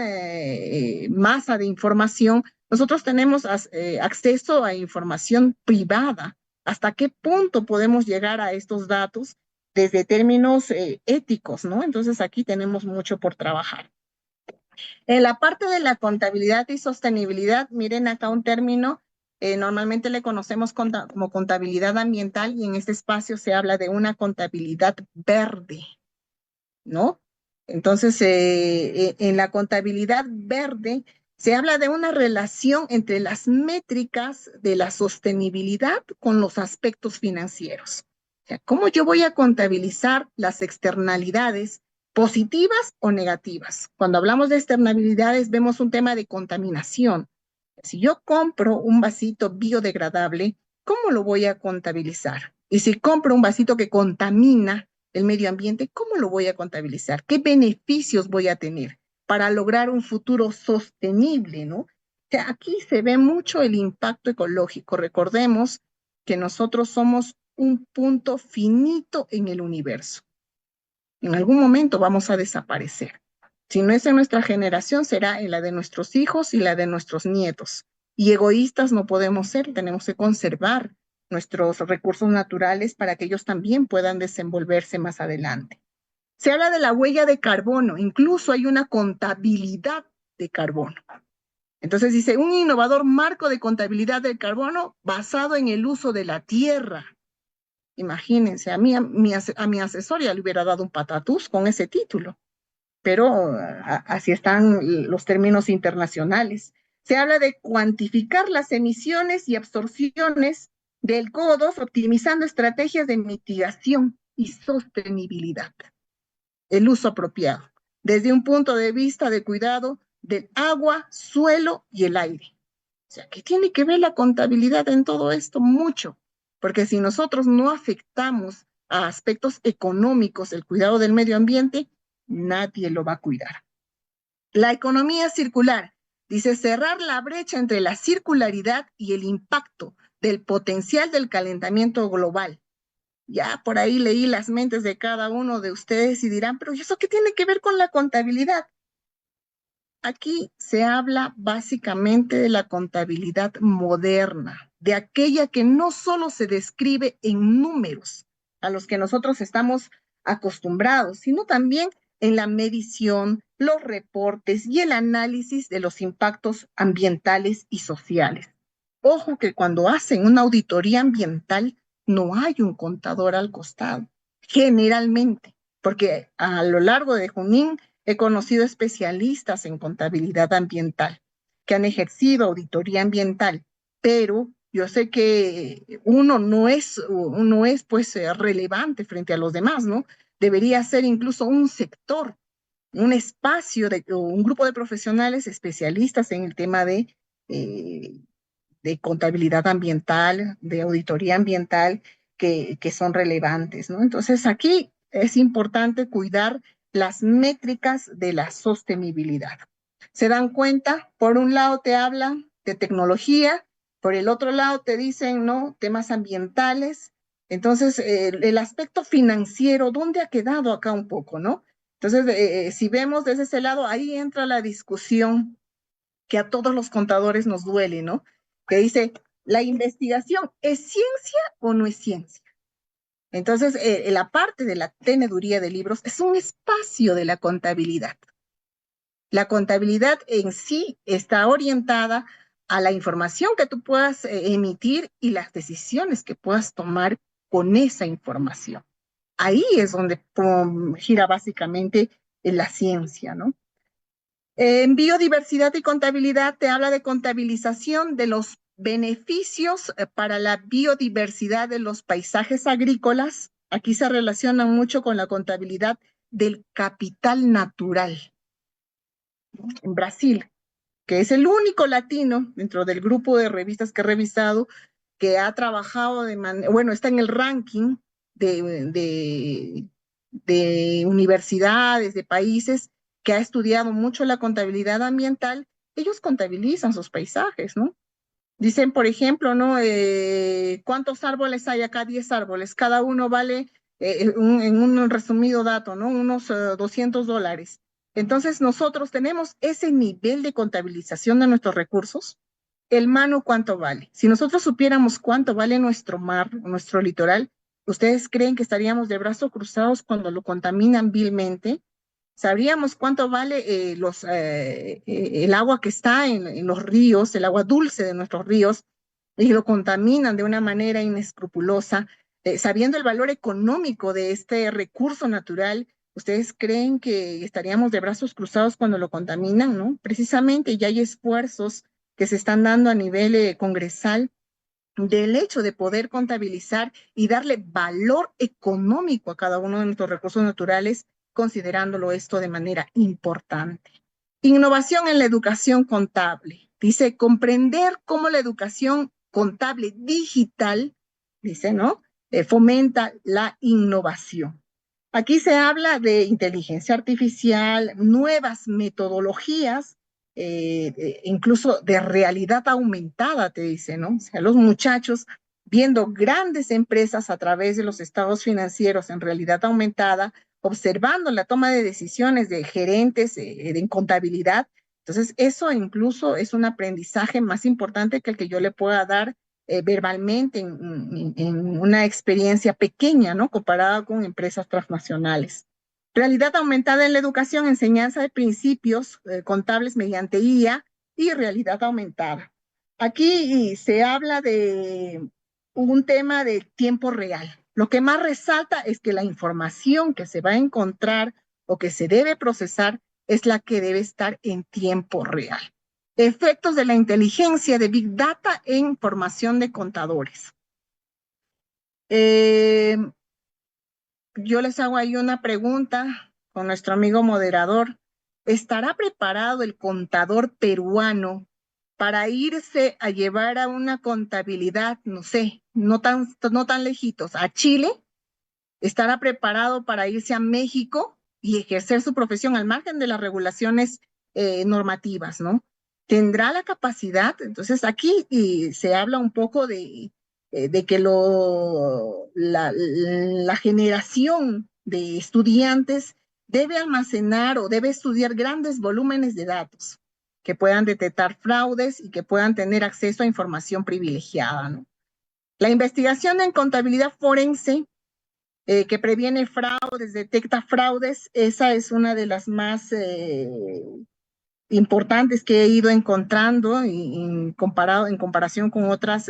masa de información, nosotros tenemos acceso a información privada. ¿Hasta qué punto podemos llegar a estos datos desde términos éticos, ¿no? Entonces aquí tenemos mucho por trabajar. En la parte de la contabilidad y sostenibilidad, miren acá un término, normalmente le conocemos como contabilidad ambiental y en este espacio se habla de una contabilidad verde, ¿no? Entonces, en la contabilidad verde se habla de una relación entre las métricas de la sostenibilidad con los aspectos financieros. O sea, ¿cómo yo voy a contabilizar las externalidades positivas o negativas? Cuando hablamos de externalidades, vemos un tema de contaminación. Si yo compro un vasito biodegradable, ¿cómo lo voy a contabilizar? Y si compro un vasito que contamina el medio ambiente, ¿cómo lo voy a contabilizar? ¿Qué beneficios voy a tener para lograr un futuro sostenible, ¿no? O sea, aquí se ve mucho el impacto ecológico. Recordemos que nosotros somos un punto finito en el universo. En algún momento vamos a desaparecer. Si no es en nuestra generación, será en la de nuestros hijos y la de nuestros nietos. Y egoístas no podemos ser, tenemos que conservar nuestros recursos naturales para que ellos también puedan desenvolverse más adelante. Se habla de la huella de carbono, incluso hay una contabilidad de carbono. Entonces dice, un innovador marco de contabilidad del carbono basado en el uso de la tierra. Imagínense, a mi asesor ya le hubiera dado un patatús con ese título. pero así están los términos internacionales. Se habla de cuantificar las emisiones y absorciones del CO2 optimizando estrategias de mitigación y sostenibilidad. El uso apropiado, desde un punto de vista de cuidado del agua, suelo y el aire. O sea, ¿qué tiene que ver la contabilidad en todo esto? Mucho, porque si nosotros no afectamos a aspectos económicos el cuidado del medio ambiente, nadie lo va a cuidar. La economía circular dice cerrar la brecha entre la circularidad y el impacto del potencial del calentamiento global. Ya por ahí leí las mentes de cada uno de ustedes y dirán, pero ¿y eso qué tiene que ver con la contabilidad? Aquí se habla básicamente de la contabilidad moderna, de aquella que no solo se describe en números a los que nosotros estamos acostumbrados, sino también en la medición, los reportes y el análisis de los impactos ambientales y sociales. Ojo que cuando hacen una auditoría ambiental no hay un contador al costado, generalmente, porque a lo largo de Junín he conocido especialistas en contabilidad ambiental que han ejercido auditoría ambiental, pero yo sé que uno no es pues relevante frente a los demás, ¿no? Debería ser incluso un sector, un espacio, un grupo de profesionales especialistas en el tema de contabilidad ambiental, de auditoría ambiental, que son relevantes, ¿no? Entonces aquí es importante cuidar las métricas de la sostenibilidad. Se dan cuenta, por un lado te hablan de tecnología, por el otro lado te dicen, ¿no? Temas ambientales. Entonces, el aspecto financiero, ¿dónde ha quedado acá un poco, no? Entonces, si vemos desde ese lado, ahí entra la discusión que a todos los contadores nos duele, ¿no? Que dice, ¿la investigación es ciencia o no es ciencia? Entonces, la parte de la teneduría de libros es un espacio de la contabilidad. La contabilidad en sí está orientada a la información que tú puedas emitir y las decisiones que puedas tomar con esa información. Ahí es donde gira básicamente la ciencia, ¿no? En biodiversidad y contabilidad te habla de contabilización de los beneficios para la biodiversidad de los paisajes agrícolas. Aquí se relacionan mucho con la contabilidad del capital natural. En Brasil, que es el único latino dentro del grupo de revistas que he revisado que ha trabajado bueno, está en el ranking de universidades, de países que ha estudiado mucho la contabilidad ambiental. Ellos contabilizan sus paisajes, ¿no? Dicen, por ejemplo, ¿no? ¿Cuántos árboles hay acá? 10 árboles. Cada uno vale, en un resumido dato, ¿no? Unos $200. Entonces, nosotros tenemos ese nivel de contabilización de nuestros recursos. El mano, ¿cuánto vale? Si nosotros supiéramos cuánto vale nuestro mar, nuestro litoral, ¿ustedes creen que estaríamos de brazos cruzados cuando lo contaminan vilmente? Sabríamos cuánto vale el agua que está en los ríos, el agua dulce de nuestros ríos, y lo contaminan de una manera inescrupulosa, sabiendo el valor económico de este recurso natural. ¿Ustedes creen que estaríamos de brazos cruzados cuando lo contaminan, no? Precisamente ya hay esfuerzos que se están dando a nivel congresal del hecho de poder contabilizar y darle valor económico a cada uno de nuestros recursos naturales, considerándolo esto de manera importante. Innovación en la educación contable. Dice, comprender cómo la educación contable digital, dice, ¿no? Fomenta la innovación. Aquí se habla de inteligencia artificial, nuevas metodologías, incluso de realidad aumentada, te dice, ¿no? O sea, los muchachos viendo grandes empresas a través de los estados financieros en realidad aumentada, observando la toma de decisiones de gerentes en contabilidad. Entonces, eso incluso es un aprendizaje más importante que el que yo le pueda dar verbalmente en una experiencia pequeña, ¿no? Comparada con empresas transnacionales. Realidad aumentada en la educación, enseñanza de principios contables mediante IA y realidad aumentada. Aquí se habla de un tema de tiempo real. Lo que más resalta es que la información que se va a encontrar o que se debe procesar es la que debe estar en tiempo real. Efectos de la inteligencia de Big Data en formación de contadores. Yo les hago ahí una pregunta con nuestro amigo moderador. ¿Estará preparado el contador peruano para irse a llevar a una contabilidad, no sé, no tan lejitos, a Chile? ¿Estará preparado para irse a México y ejercer su profesión al margen de las regulaciones normativas, ¿no? ¿Tendrá la capacidad? Entonces aquí se habla un poco de que la generación de estudiantes debe almacenar o debe estudiar grandes volúmenes de datos que puedan detectar fraudes y que puedan tener acceso a información privilegiada, ¿no? La investigación en contabilidad forense que previene fraudes, detecta fraudes, esa es una de las más importantes que he ido encontrando en comparación con otras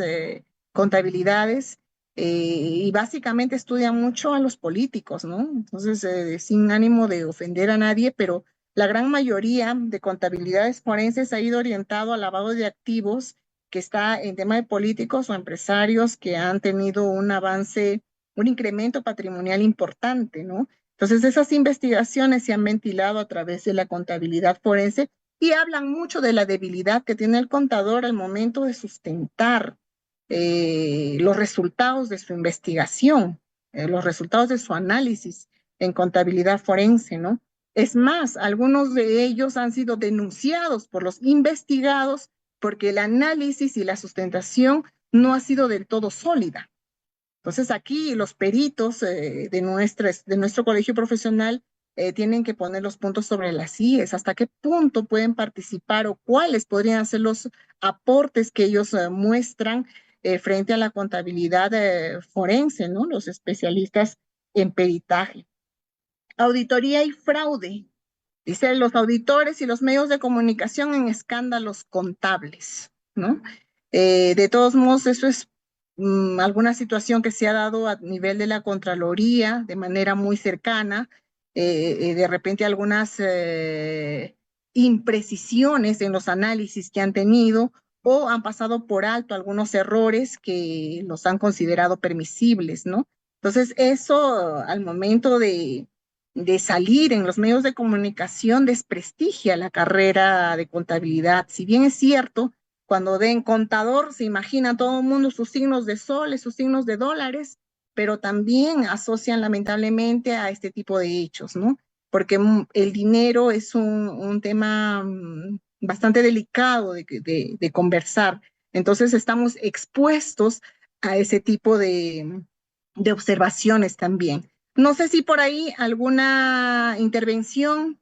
contabilidades. Y básicamente estudia mucho a los políticos, ¿no? Entonces, sin ánimo de ofender a nadie, pero la gran mayoría de contabilidades forenses ha ido orientado al lavado de activos que está en tema de políticos o empresarios que han tenido un avance, un incremento patrimonial importante, ¿no? Entonces, esas investigaciones se han ventilado a través de la contabilidad forense y hablan mucho de la debilidad que tiene el contador al momento de sustentar los resultados de su investigación, los resultados de su análisis en contabilidad forense, ¿no? Es más, algunos de ellos han sido denunciados por los investigados porque el análisis y la sustentación no ha sido del todo sólida. Entonces aquí los peritos de nuestro colegio profesional tienen que poner los puntos sobre las IES, hasta qué punto pueden participar o cuáles podrían ser los aportes que ellos muestran frente a la contabilidad forense, ¿no? Los especialistas en peritaje. Auditoría y fraude. Dice los auditores y los medios de comunicación en escándalos contables, ¿no? De todos modos, eso es alguna situación que se ha dado a nivel de la Contraloría de manera muy cercana, de repente algunas imprecisiones en los análisis que han tenido o han pasado por alto algunos errores que los han considerado permisibles, ¿no? Entonces, eso al momento de salir en los medios de comunicación desprestigia la carrera de contabilidad. Si bien es cierto, cuando den contador se imagina todo el mundo sus signos de soles, sus signos de dólares, pero también asocian lamentablemente a este tipo de hechos, ¿no? Porque el dinero es un tema bastante delicado de conversar. Entonces estamos expuestos a ese tipo de observaciones también. No sé si por ahí alguna intervención.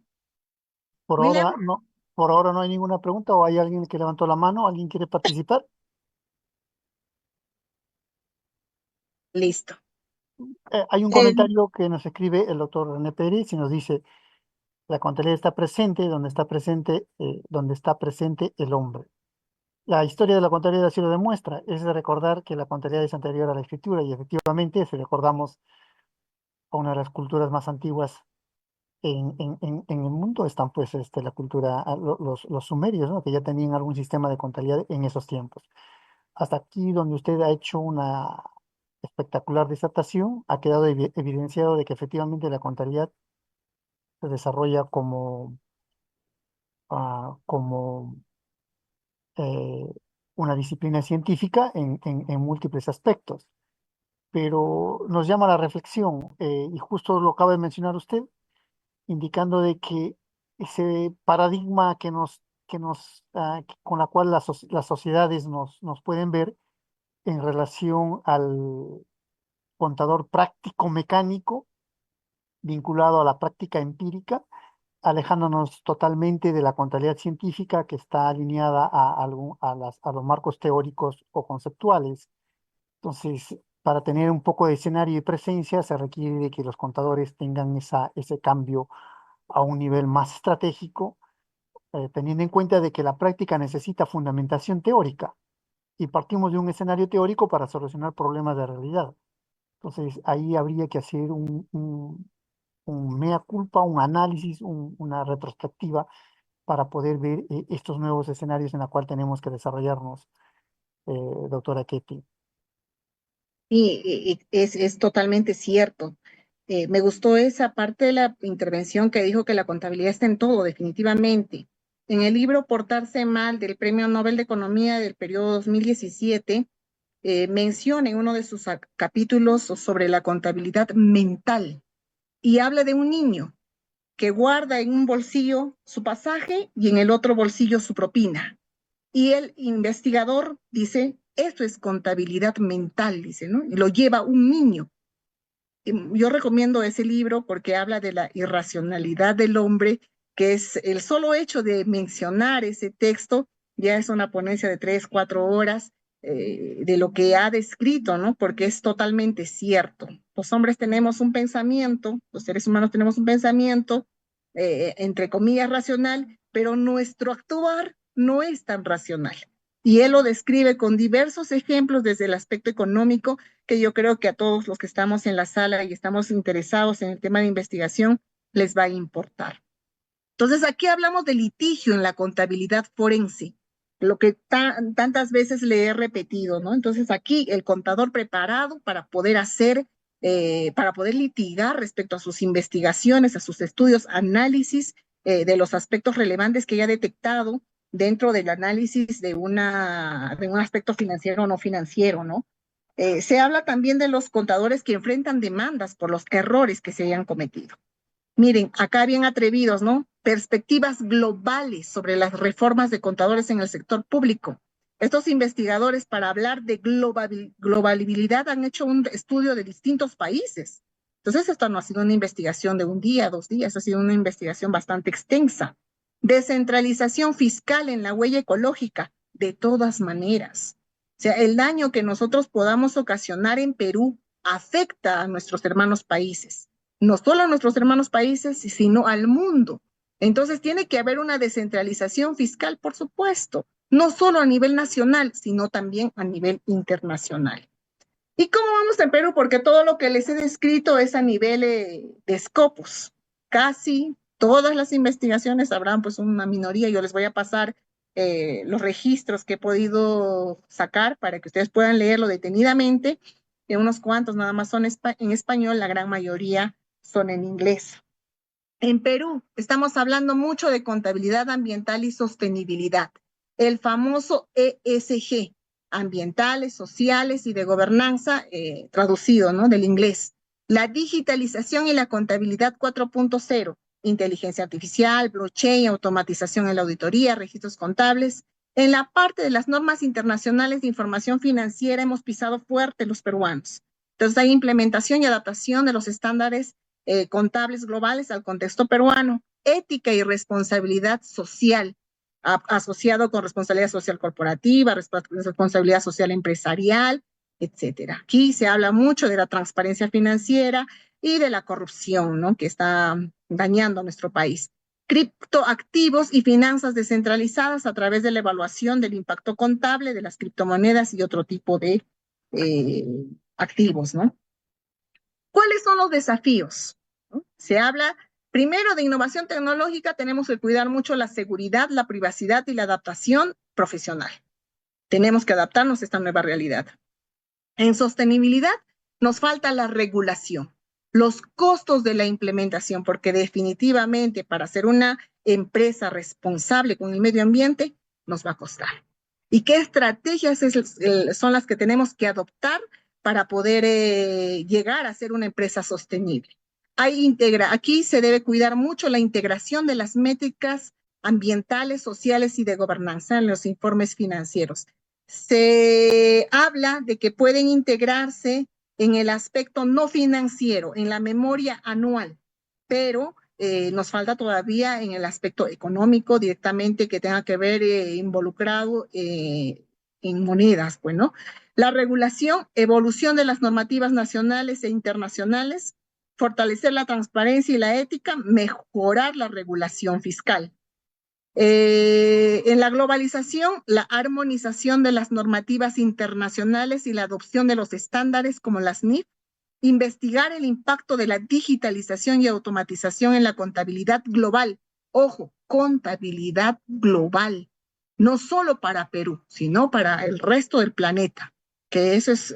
Por William, ahora no, por ahora no hay ninguna pregunta o hay alguien que levantó la mano, alguien quiere participar. listo. Hay un Eh, comentario que nos escribe el doctor René Pérez y nos dice, la contabilidad está presente donde está presente el hombre. La historia de la contabilidad así lo demuestra, es de recordar que la contabilidad es anterior a la escritura y efectivamente, si recordamos a una de las culturas más antiguas en el mundo, están pues la cultura, los sumerios, ¿no? Que ya tenían algún sistema de contabilidad en esos tiempos. Hasta aquí donde usted ha hecho una espectacular disertación, ha quedado evidenciado de que efectivamente la contabilidad se desarrolla como eh, una disciplina científica en múltiples aspectos, pero nos llama a la reflexión, y justo lo acaba de mencionar usted, indicando de que ese paradigma con la cual las sociedades nos pueden ver en relación al contador práctico mecánico vinculado a la práctica empírica, alejándonos totalmente de la contabilidad científica que está alineada a los marcos teóricos o conceptuales. Entonces, para tener un poco de escenario y presencia, se requiere de que los contadores tengan ese cambio a un nivel más estratégico, teniendo en cuenta de que la práctica necesita fundamentación teórica y partimos de un escenario teórico para solucionar problemas de realidad. Entonces, ahí habría que hacer un mea culpa, un análisis, una retrospectiva para poder ver estos nuevos escenarios en los cuales tenemos que desarrollarnos, doctora Ketty. Y es totalmente cierto. Me gustó esa parte de la intervención que dijo que la contabilidad está en todo, definitivamente. En el libro Portarse Mal del Premio Nobel de Economía del periodo 2017, menciona en uno de sus capítulos sobre la contabilidad mental y habla de un niño que guarda en un bolsillo su pasaje y en el otro bolsillo su propina. Y el investigador dice, esto es contabilidad mental, dice, ¿no? Y lo lleva un niño. Yo recomiendo ese libro porque habla de la irracionalidad del hombre, que es el solo hecho de mencionar ese texto, ya es una ponencia de 3, 4 horas de lo que ha descrito, ¿no? Porque es totalmente cierto. Los hombres tenemos un pensamiento, los seres humanos tenemos un pensamiento, entre comillas, racional, pero nuestro actuar no es tan racional. Y él lo describe con diversos ejemplos desde el aspecto económico, que yo creo que a todos los que estamos en la sala y estamos interesados en el tema de investigación les va a importar. Entonces, aquí hablamos de litigio en la contabilidad forense, lo que tantas veces le he repetido, ¿no? Entonces, aquí el contador preparado para poder para poder litigar respecto a sus investigaciones, a sus estudios, análisis de los aspectos relevantes que haya detectado dentro del análisis de un aspecto financiero o no financiero, ¿no? Se habla también de los contadores que enfrentan demandas por los errores que se hayan cometido. Miren, acá bien atrevidos, ¿no? Perspectivas globales sobre las reformas de contadores en el sector público. Estos investigadores, para hablar de globabilidad, han hecho un estudio de distintos países. Entonces, esto no ha sido una investigación de un día, 2 días, ha sido una investigación bastante extensa. Descentralización fiscal en la huella ecológica, de todas maneras. O sea, el daño que nosotros podamos ocasionar en Perú afecta a nuestros hermanos países, no solo a nuestros hermanos países, sino al mundo. Entonces tiene que haber una descentralización fiscal, por supuesto, no solo a nivel nacional, sino también a nivel internacional. ¿Y cómo vamos en Perú? Porque todo lo que les he descrito es a nivel de Scopus. Casi todas las investigaciones, habrán pues una minoría, yo les voy a pasar los registros que he podido sacar para que ustedes puedan leerlo detenidamente. Unos cuantos nada más son en español, la gran mayoría son en inglés. En Perú estamos hablando mucho de contabilidad ambiental y sostenibilidad, el famoso ESG, ambientales, sociales y de gobernanza, traducido, ¿no? Del inglés. La digitalización y la contabilidad 4.0, inteligencia artificial, blockchain, automatización en la auditoría, registros contables. En la parte de las normas internacionales de información financiera hemos pisado fuerte los peruanos. Entonces hay implementación y adaptación de los estándares contables globales al contexto peruano, ética y responsabilidad social, asociado con responsabilidad social corporativa, responsabilidad social empresarial, etcétera. Aquí se habla mucho de la transparencia financiera y de la corrupción, ¿no? Que está dañando a nuestro país. Criptoactivos y finanzas descentralizadas a través de la evaluación del impacto contable de las criptomonedas y otro tipo de activos, ¿no? ¿Cuáles son los desafíos? ¿No? Se habla primero de innovación tecnológica, tenemos que cuidar mucho la seguridad, la privacidad y la adaptación profesional. Tenemos que adaptarnos a esta nueva realidad. En sostenibilidad nos falta la regulación, los costos de la implementación, porque definitivamente para ser una empresa responsable con el medio ambiente nos va a costar. ¿Y qué estrategias son las que tenemos que adoptar para poder llegar a ser una empresa sostenible? Aquí se debe cuidar mucho la integración de las métricas ambientales, sociales y de gobernanza en los informes financieros. Se habla de que pueden integrarse en el aspecto no financiero, en la memoria anual, pero nos falta todavía en el aspecto económico directamente que tenga que ver involucrado en monedas, pues, ¿no? La regulación, evolución de las normativas nacionales e internacionales, fortalecer la transparencia y la ética, mejorar la regulación fiscal. En la globalización, la armonización de las normativas internacionales y la adopción de los estándares como las NIF investigar el impacto de la digitalización y automatización en la contabilidad global. Ojo, contabilidad global, no solo para Perú, sino para el resto del planeta, que eso es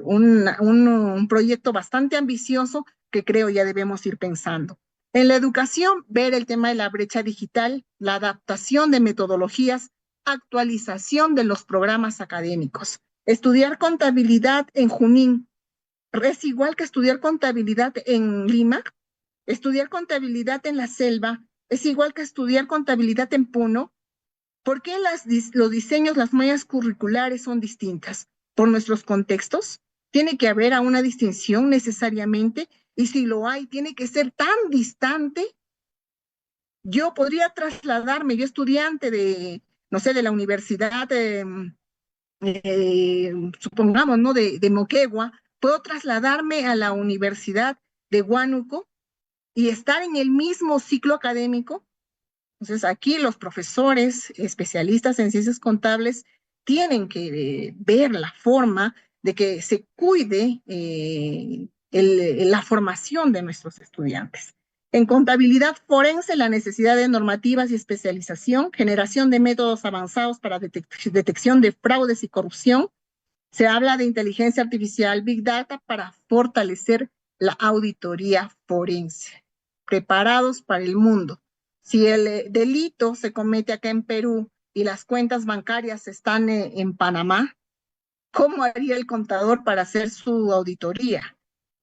un proyecto bastante ambicioso que creo ya debemos ir pensando. En la educación, ver el tema de la brecha digital, la adaptación de metodologías, actualización de los programas académicos. Estudiar contabilidad en Junín es igual que estudiar contabilidad en Lima, estudiar contabilidad en la selva, es igual que estudiar contabilidad en Puno. ¿Por qué los diseños, las mallas curriculares son distintas? ¿Por nuestros contextos? ¿Tiene que haber una distinción necesariamente? Y si lo hay, ¿tiene que ser tan distante? Yo podría trasladarme, yo estudiante de, no sé, de la universidad, supongamos, ¿no? De Moquegua, puedo trasladarme a la Universidad de Huánuco y estar en el mismo ciclo académico. Entonces, aquí los profesores especialistas en ciencias contables tienen que ver la forma de que se cuide la formación de nuestros estudiantes. En contabilidad forense, la necesidad de normativas y especialización, generación de métodos avanzados para detección de fraudes y corrupción. Se habla de inteligencia artificial, Big Data, para fortalecer la auditoría forense. Preparados para el mundo. Si el delito se comete acá en Perú y las cuentas bancarias están en Panamá, ¿cómo haría el contador para hacer su auditoría?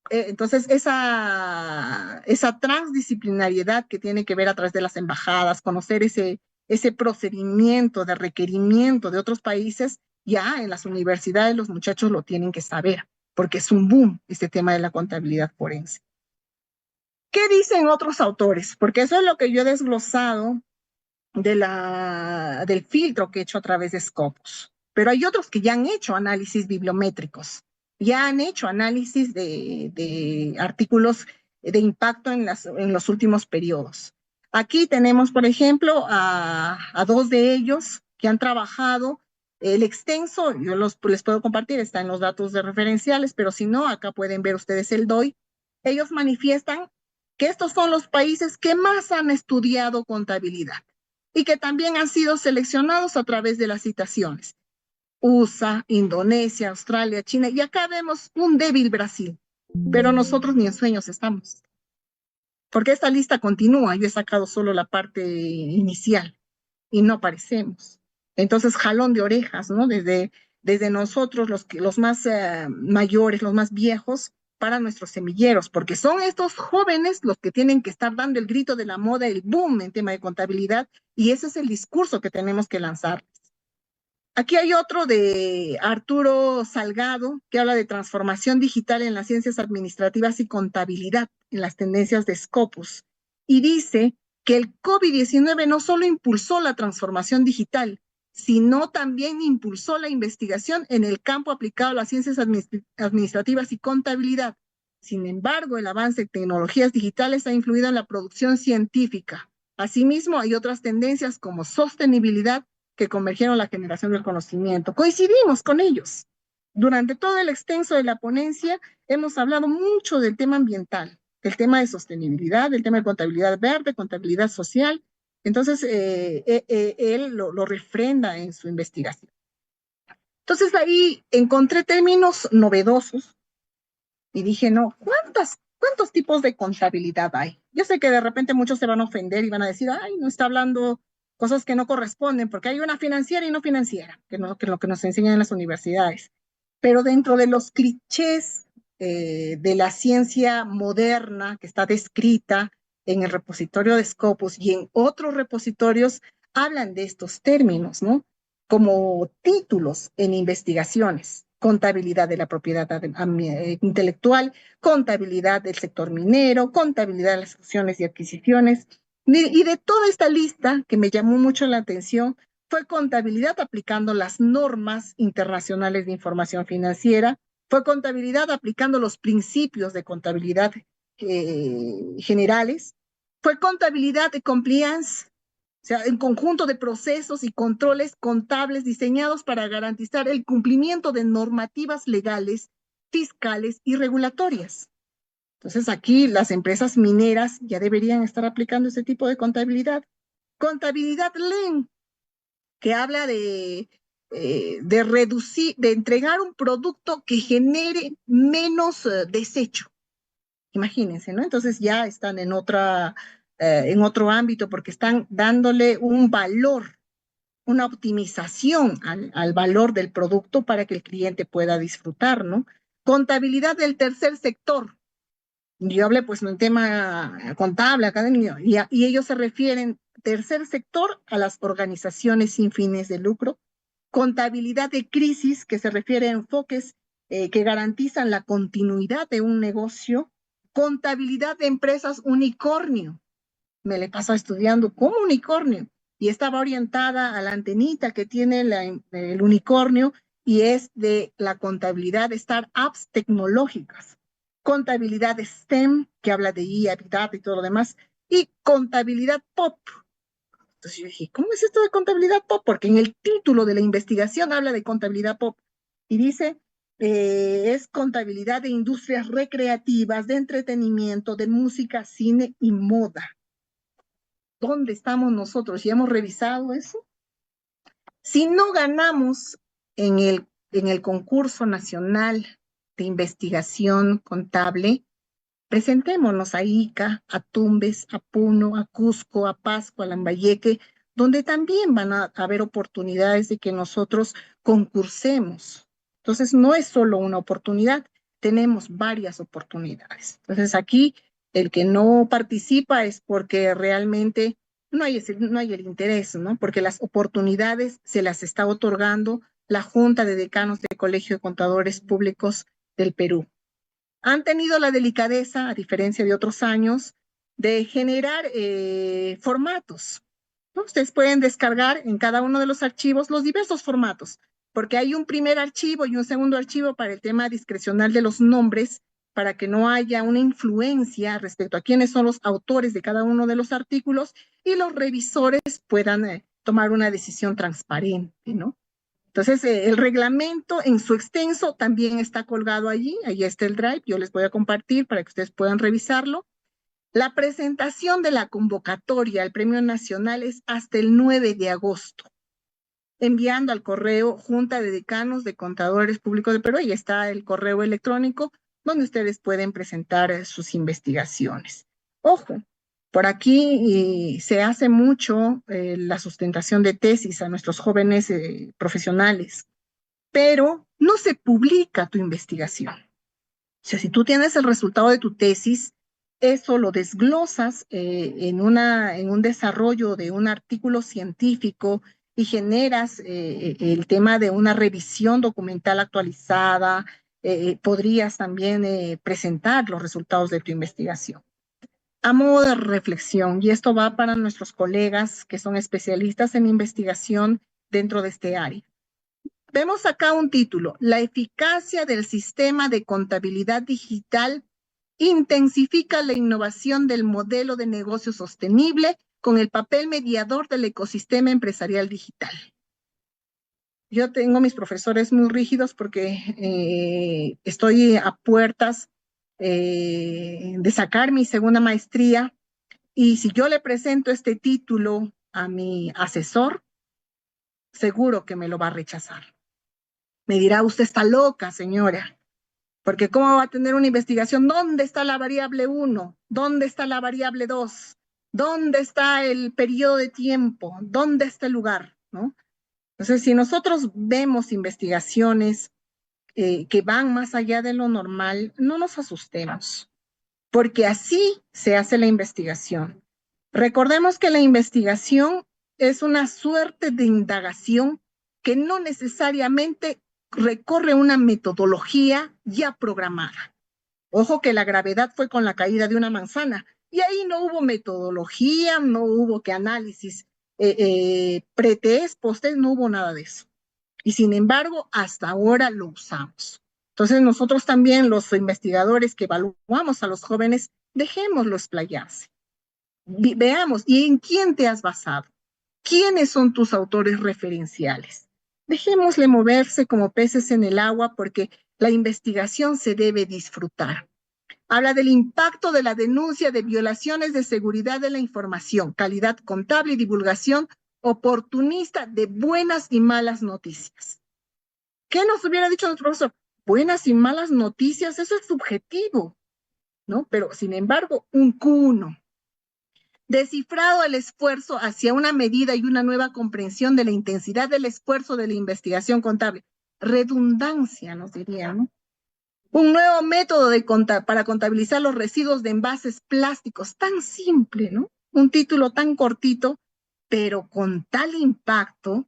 Entonces, esa transdisciplinariedad que tiene que ver a través de las embajadas, conocer ese procedimiento de requerimiento de otros países, ya en las universidades los muchachos lo tienen que saber, porque es un boom este tema de la contabilidad forense. ¿Qué dicen otros autores? Porque eso es lo que yo he desglosado del filtro que he hecho a través de Scopus. Pero hay otros que ya han hecho análisis bibliométricos, ya han hecho análisis de artículos de impacto en los últimos periodos. Aquí tenemos, por ejemplo, a dos de ellos que han trabajado el extenso, yo les puedo compartir, está en los datos de referenciales, pero si no, acá pueden ver ustedes el DOI. Ellos manifiestan que estos son los países que más han estudiado contabilidad y que también han sido seleccionados a través de las citaciones. USA, Indonesia, Australia, China, y acá vemos un débil Brasil, pero nosotros ni en sueños estamos. Porque esta lista continúa, yo he sacado solo la parte inicial y no aparecemos. Entonces, jalón de orejas, ¿no? Desde nosotros, los más mayores, los más viejos, para nuestros semilleros, porque son estos jóvenes los que tienen que estar dando el grito de la moda, el boom en tema de contabilidad, y ese es el discurso que tenemos que lanzar. Aquí hay otro de Arturo Salgado, que habla de transformación digital en las ciencias administrativas y contabilidad, en las tendencias de Scopus, y dice que el COVID-19 no solo impulsó la transformación digital, sino también impulsó la investigación en el campo aplicado a las ciencias administrativas y contabilidad. Sin embargo, el avance de tecnologías digitales ha influido en la producción científica. Asimismo, hay otras tendencias como sostenibilidad que convergieron la generación del conocimiento. Coincidimos con ellos. Durante todo el extenso de la ponencia hemos hablado mucho del tema ambiental, del tema de sostenibilidad, del tema de contabilidad verde, contabilidad social. Entonces, él lo refrenda en su investigación. Entonces, ahí encontré términos novedosos y dije, no, ¿cuántos tipos de contabilidad hay? Yo sé que de repente muchos se van a ofender y van a decir, ay, no está hablando cosas que no corresponden, porque hay una financiera y no financiera, que es lo que nos enseñan en las universidades. Pero dentro de los clichés de la ciencia moderna que está descrita en el repositorio de Scopus y en otros repositorios, hablan de estos términos, ¿no? Como títulos en investigaciones. Contabilidad de la propiedad intelectual, contabilidad del sector minero, contabilidad de las fusiones y adquisiciones. Y de toda esta lista que me llamó mucho la atención fue contabilidad aplicando las normas internacionales de información financiera, fue contabilidad aplicando los principios de contabilidad generales, fue contabilidad de compliance, o sea, en conjunto de procesos y controles contables diseñados para garantizar el cumplimiento de normativas legales fiscales y regulatorias. Entonces aquí las empresas mineras ya deberían estar aplicando ese tipo de contabilidad. Contabilidad lean, que habla de reducir, de entregar un producto que genere menos desecho. Imagínense, ¿no? Entonces ya están en otro ámbito porque están dándole un valor, una optimización al valor del producto para que el cliente pueda disfrutar, ¿no? Contabilidad del tercer sector. Yo hablé pues en un tema contable, académico, y ellos se refieren, tercer sector, a las organizaciones sin fines de lucro. Contabilidad de crisis, que se refiere a enfoques que garantizan la continuidad de un negocio. Contabilidad de empresas unicornio. Me le paso estudiando como unicornio y estaba orientada a la antenita que tiene el unicornio y es de la contabilidad de startups tecnológicas. Contabilidad de STEM, que habla de IA, Big Data y todo lo demás, y contabilidad pop. Entonces yo dije, ¿cómo es esto de contabilidad pop? Porque en el título de la investigación habla de contabilidad pop y dice, es contabilidad de industrias recreativas, de entretenimiento, de música, cine y moda. ¿Dónde estamos nosotros? ¿Ya hemos revisado eso? Si no ganamos en el concurso nacional de investigación contable, presentémonos a Ica, a Tumbes, a Puno, a Cusco, a Pasco, a Lambayeque, donde también van a haber oportunidades de que nosotros concursemos. Entonces, no es solo una oportunidad, tenemos varias oportunidades. Entonces, aquí el que no participa es porque realmente no hay el interés, ¿no? Porque las oportunidades se las está otorgando la Junta de Decanos del Colegio de Contadores Públicos del Perú. Han tenido la delicadeza, a diferencia de otros años, de generar formatos, ¿no? Ustedes pueden descargar en cada uno de los archivos los diversos formatos, porque hay un primer archivo y un segundo archivo para el tema discrecional de los nombres, para que no haya una influencia respecto a quiénes son los autores de cada uno de los artículos y los revisores puedan tomar una decisión transparente, ¿no? Entonces, el reglamento en su extenso también está colgado allí está el Drive, yo les voy a compartir para que ustedes puedan revisarlo. La presentación de la convocatoria al Premio Nacional es hasta el 9 de agosto, enviando al correo Junta de Decanos de Contadores Públicos de Perú, ahí está el correo electrónico donde ustedes pueden presentar sus investigaciones. Ojo, por aquí se hace mucho la sustentación de tesis a nuestros jóvenes profesionales, pero no se publica tu investigación. O sea, si tú tienes el resultado de tu tesis, eso lo desglosas en un desarrollo de un artículo científico y generas el tema de una revisión documental actualizada. Podrías también presentar los resultados de tu investigación. A modo de reflexión, y esto va para nuestros colegas que son especialistas en investigación dentro de este área. Vemos acá un título, la eficacia del sistema de contabilidad digital intensifica la innovación del modelo de negocio sostenible con el papel mediador del ecosistema empresarial digital. Yo tengo mis profesores muy rígidos porque estoy a puertas de sacar mi segunda maestría y si yo le presento este título a mi asesor, seguro que me lo va a rechazar. Me dirá, usted está loca, señora, porque ¿cómo va a tener una investigación? ¿Dónde está la variable 1? ¿Dónde está la variable 2? ¿Dónde está el periodo de tiempo? ¿Dónde está el lugar? ¿No? Entonces, si nosotros vemos investigaciones que van más allá de lo normal, no nos asustemos, porque así se hace la investigación. Recordemos que la investigación es una suerte de indagación que no necesariamente recorre una metodología ya programada. Ojo que la gravedad fue con la caída de una manzana y ahí no hubo metodología, no hubo que análisis pre-test, post-test, no hubo nada de eso. Y sin embargo, hasta ahora lo usamos. Entonces nosotros también, los investigadores que evaluamos a los jóvenes, dejémoslo explayarse. Veamos, ¿y en quién te has basado? ¿Quiénes son tus autores referenciales? Dejémosle moverse como peces en el agua porque La investigación se debe disfrutar. Habla del impacto de la denuncia de violaciones de seguridad de la información, calidad contable y divulgación oportunista de buenas y malas noticias. ¿Qué nos hubiera dicho nuestro profesor? Buenas y malas noticias, eso es subjetivo, ¿no? Pero, sin embargo, un Q1. Descifrado el esfuerzo hacia una medida y una nueva comprensión de la intensidad del esfuerzo de la investigación contable. Redundancia, nos diría, ¿no? Un nuevo método para contabilizar los residuos de envases plásticos, tan simple, ¿no? Un título tan cortito, pero con tal impacto,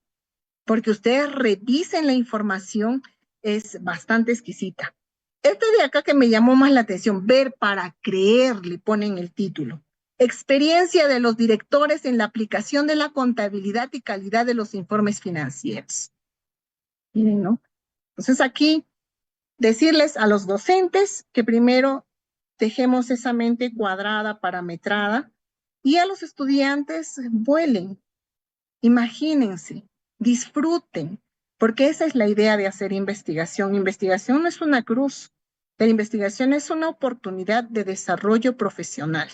porque ustedes revisen la información, es bastante exquisita. Este de acá que me llamó más la atención, ver para creer, le ponen el título. Experiencia de los directores en la aplicación de la contabilidad y calidad de los informes financieros. Miren, ¿no? Entonces aquí, decirles a los docentes que primero dejemos esa mente cuadrada, parametrada, y a los estudiantes vuelen, imagínense, disfruten, porque esa es la idea de hacer investigación. Investigación no es una cruz, la investigación es una oportunidad de desarrollo profesional.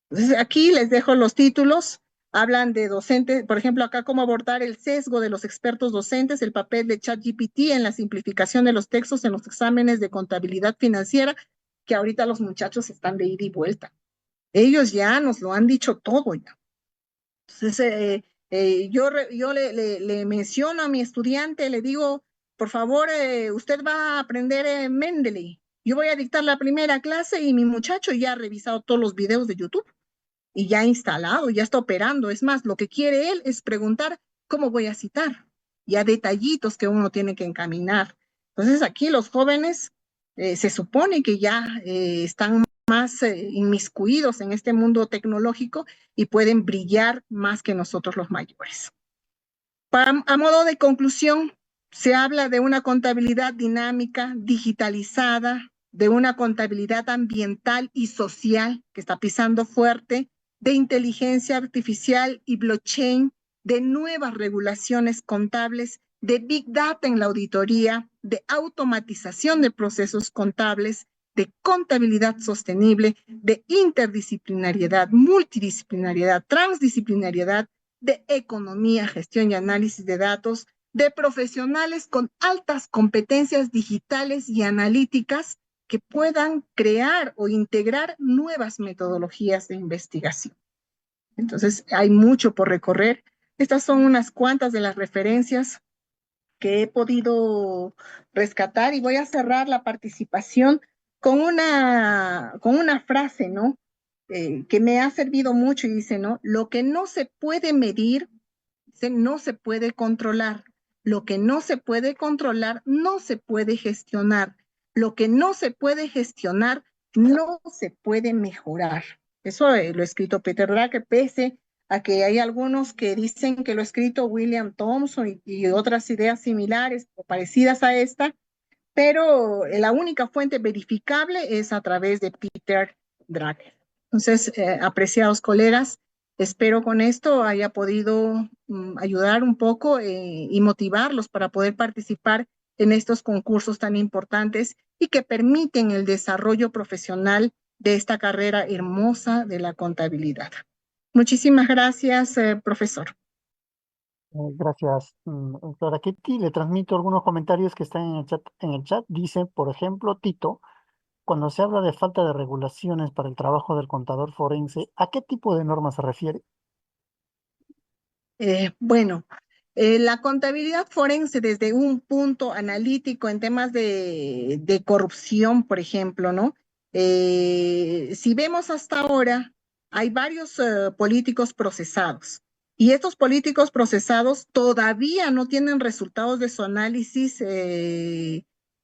Entonces, aquí les dejo los títulos, hablan de docentes, por ejemplo, acá cómo abordar el sesgo de los expertos docentes, el papel de ChatGPT en la simplificación de los textos en los exámenes de contabilidad financiera, que ahorita los muchachos están de ida y vuelta. Ellos ya nos lo han dicho todo ya. Entonces, yo le menciono a mi estudiante, le digo, por favor, usted va a aprender Mendeley. Yo voy a dictar la primera clase y mi muchacho ya ha revisado todos los videos de YouTube y ya ha instalado, ya está operando. Es más, lo que quiere él es preguntar cómo voy a citar, ya detallitos que uno tiene que encaminar. Entonces, aquí los jóvenes se supone que ya están más inmiscuidos en este mundo tecnológico y pueden brillar más que nosotros los mayores. A modo de conclusión, se habla de una contabilidad dinámica, digitalizada, de una contabilidad ambiental y social que está pisando fuerte, de inteligencia artificial y blockchain, de nuevas regulaciones contables, de Big Data en la auditoría, de automatización de procesos contables, de contabilidad sostenible, de interdisciplinariedad, multidisciplinariedad, transdisciplinariedad, de economía, gestión y análisis de datos, de profesionales con altas competencias digitales y analíticas que puedan crear o integrar nuevas metodologías de investigación. Entonces, hay mucho por recorrer. Estas son unas cuantas de las referencias que he podido rescatar y voy a cerrar la participación con una frase, ¿no? Que me ha servido mucho y dice, ¿no? Lo que no se puede medir, no se puede controlar. Lo que no se puede controlar, no se puede gestionar. Lo que no se puede gestionar, no se puede mejorar. Eso lo ha escrito Peter Drucker, pese a que hay algunos que dicen que lo ha escrito William Thomson y otras ideas similares o parecidas a esta, pero la única fuente verificable es a través de Peter Drucker. Entonces, apreciados colegas, espero con esto haya podido ayudar un poco y motivarlos para poder participar en estos concursos tan importantes y que permiten el desarrollo profesional de esta carrera hermosa de la contabilidad. Muchísimas gracias, profesor. Gracias, doctora Ketty. Le transmito algunos comentarios que están en el chat. Dice, por ejemplo, Tito, cuando se habla de falta de regulaciones para el trabajo del contador forense, ¿a qué tipo de normas se refiere? Bueno, la contabilidad forense desde un punto analítico en temas de corrupción, por ejemplo, ¿no? Si vemos hasta ahora, hay varios políticos procesados y estos políticos procesados todavía no tienen resultados de su análisis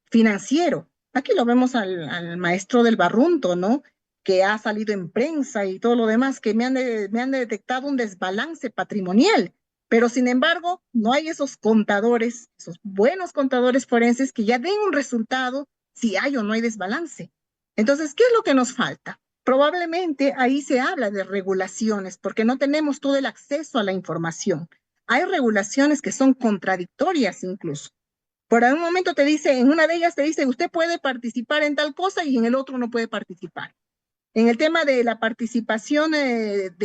financiero. Aquí lo vemos al maestro del Barrunto, ¿no? Que ha salido en prensa y todo lo demás, que me han detectado un desbalance patrimonial, pero sin embargo, no hay esos contadores, esos buenos contadores forenses que ya den un resultado si hay o no hay desbalance. Entonces, ¿qué es lo que nos falta? Probablemente ahí se habla de regulaciones, porque no tenemos todo el acceso a la información. Hay regulaciones que son contradictorias incluso. Por algún momento te dice, en una de ellas te dice, usted puede participar en tal cosa y en el otro no puede participar. En el tema de la participación de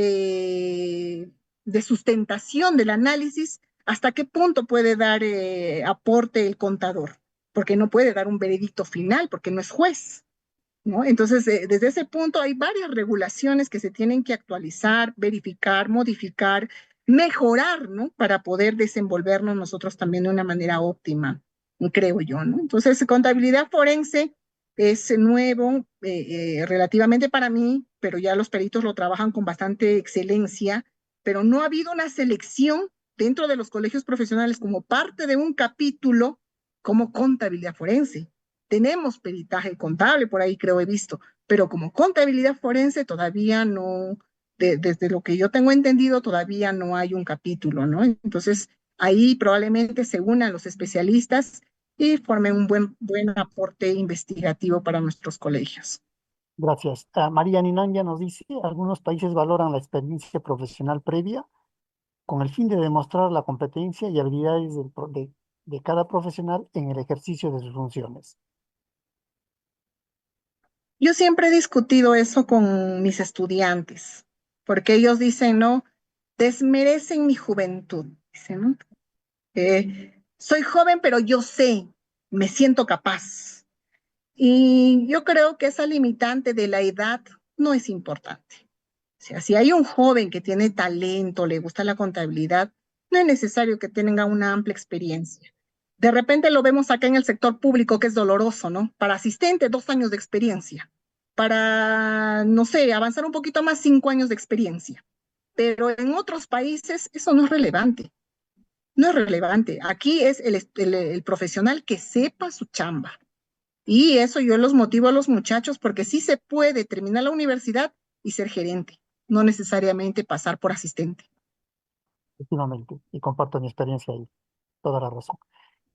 sustentación del análisis, ¿hasta qué punto puede dar aporte el contador? Porque no puede dar un veredicto final, porque no es juez, ¿no? Entonces, desde ese punto hay varias regulaciones que se tienen que actualizar, verificar, modificar, mejorar, ¿no? Para poder desenvolvernos nosotros también de una manera óptima, creo yo, ¿no? Entonces, contabilidad forense es nuevo relativamente para mí, pero ya los peritos lo trabajan con bastante excelencia, pero no ha habido una selección dentro de los colegios profesionales como parte de un capítulo como contabilidad forense. Tenemos peritaje contable, por ahí creo he visto, pero como contabilidad forense todavía no, desde lo que yo tengo entendido, todavía no hay un capítulo, ¿no? Entonces, ahí probablemente se unan los especialistas y formen un buen aporte investigativo para nuestros colegios. Gracias. María Ninanya nos dice, algunos países valoran la experiencia profesional previa con el fin de demostrar la competencia y habilidades de cada profesional en el ejercicio de sus funciones. Yo siempre he discutido eso con mis estudiantes, porque ellos dicen, no, desmerecen mi juventud, dicen, ¿no? Soy joven, pero yo sé, me siento capaz. Y yo creo que esa limitante de la edad no es importante. O sea, si hay un joven que tiene talento, le gusta la contabilidad, no es necesario que tenga una amplia experiencia. De repente lo vemos acá en el sector público, que es doloroso, ¿no? Para asistente, 2 años de experiencia. Para, no sé, avanzar un poquito más, 5 años de experiencia. Pero en otros países eso no es relevante. No es relevante. Aquí es el profesional que sepa su chamba. Y eso yo los motivo a los muchachos porque sí se puede terminar la universidad y ser gerente, no necesariamente pasar por asistente. Efectivamente, y comparto mi experiencia ahí. Toda la razón.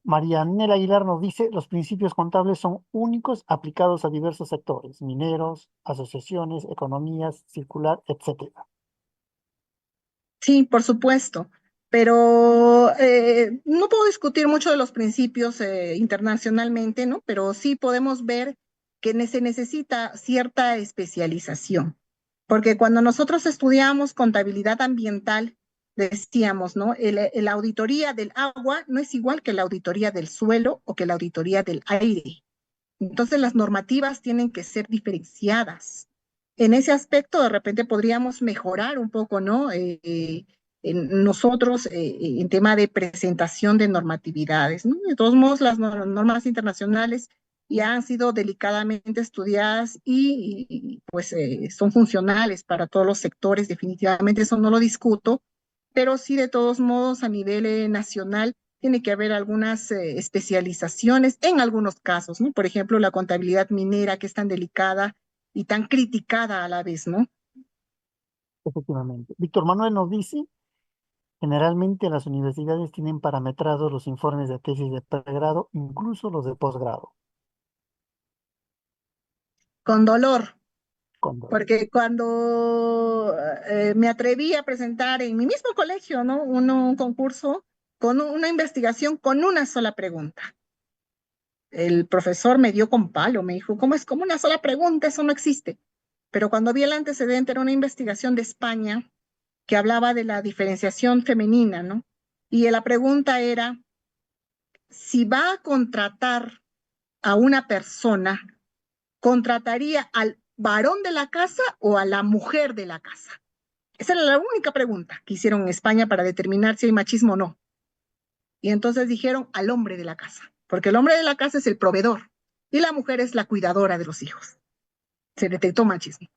María Nela Aguilar nos dice, los principios contables son únicos aplicados a diversos sectores, mineros, asociaciones, economías, circular, etcétera. Sí, por supuesto, pero no puedo discutir mucho de los principios internacionalmente, ¿no? Pero sí podemos ver que se necesita cierta especialización, porque cuando nosotros estudiamos contabilidad ambiental, decíamos, ¿no? La auditoría del agua no es igual que la auditoría del suelo o que la auditoría del aire. Entonces las normativas tienen que ser diferenciadas. En ese aspecto, de repente podríamos mejorar un poco, ¿no? En nosotros, en tema de presentación de normatividades, ¿no? De todos modos, las normas internacionales ya han sido delicadamente estudiadas pues son funcionales para todos los sectores, definitivamente eso no lo discuto, pero sí de todos modos a nivel nacional tiene que haber algunas especializaciones en algunos casos, ¿no? Por ejemplo, la contabilidad minera, que es tan delicada y tan criticada a la vez, ¿no? Efectivamente. Víctor Manuel nos dice, generalmente las universidades tienen parametrados los informes de tesis de pregrado, incluso los de posgrado. Con dolor, Cuando, porque cuando me atreví a presentar en mi mismo colegio, ¿no? Un concurso con una investigación con una sola pregunta. El profesor me dio con palo, me dijo, ¿cómo es como una sola pregunta? Eso no existe. Pero cuando vi el antecedente, era una investigación de España que hablaba de la diferenciación femenina, ¿no? Y la pregunta era, si va a contratar a una persona, ¿contrataría al varón de la casa o a la mujer de la casa? Esa era la única pregunta que hicieron en España para determinar si hay machismo o no. Y entonces dijeron al hombre de la casa, porque el hombre de la casa es el proveedor y la mujer es la cuidadora de los hijos. Se detectó machismo.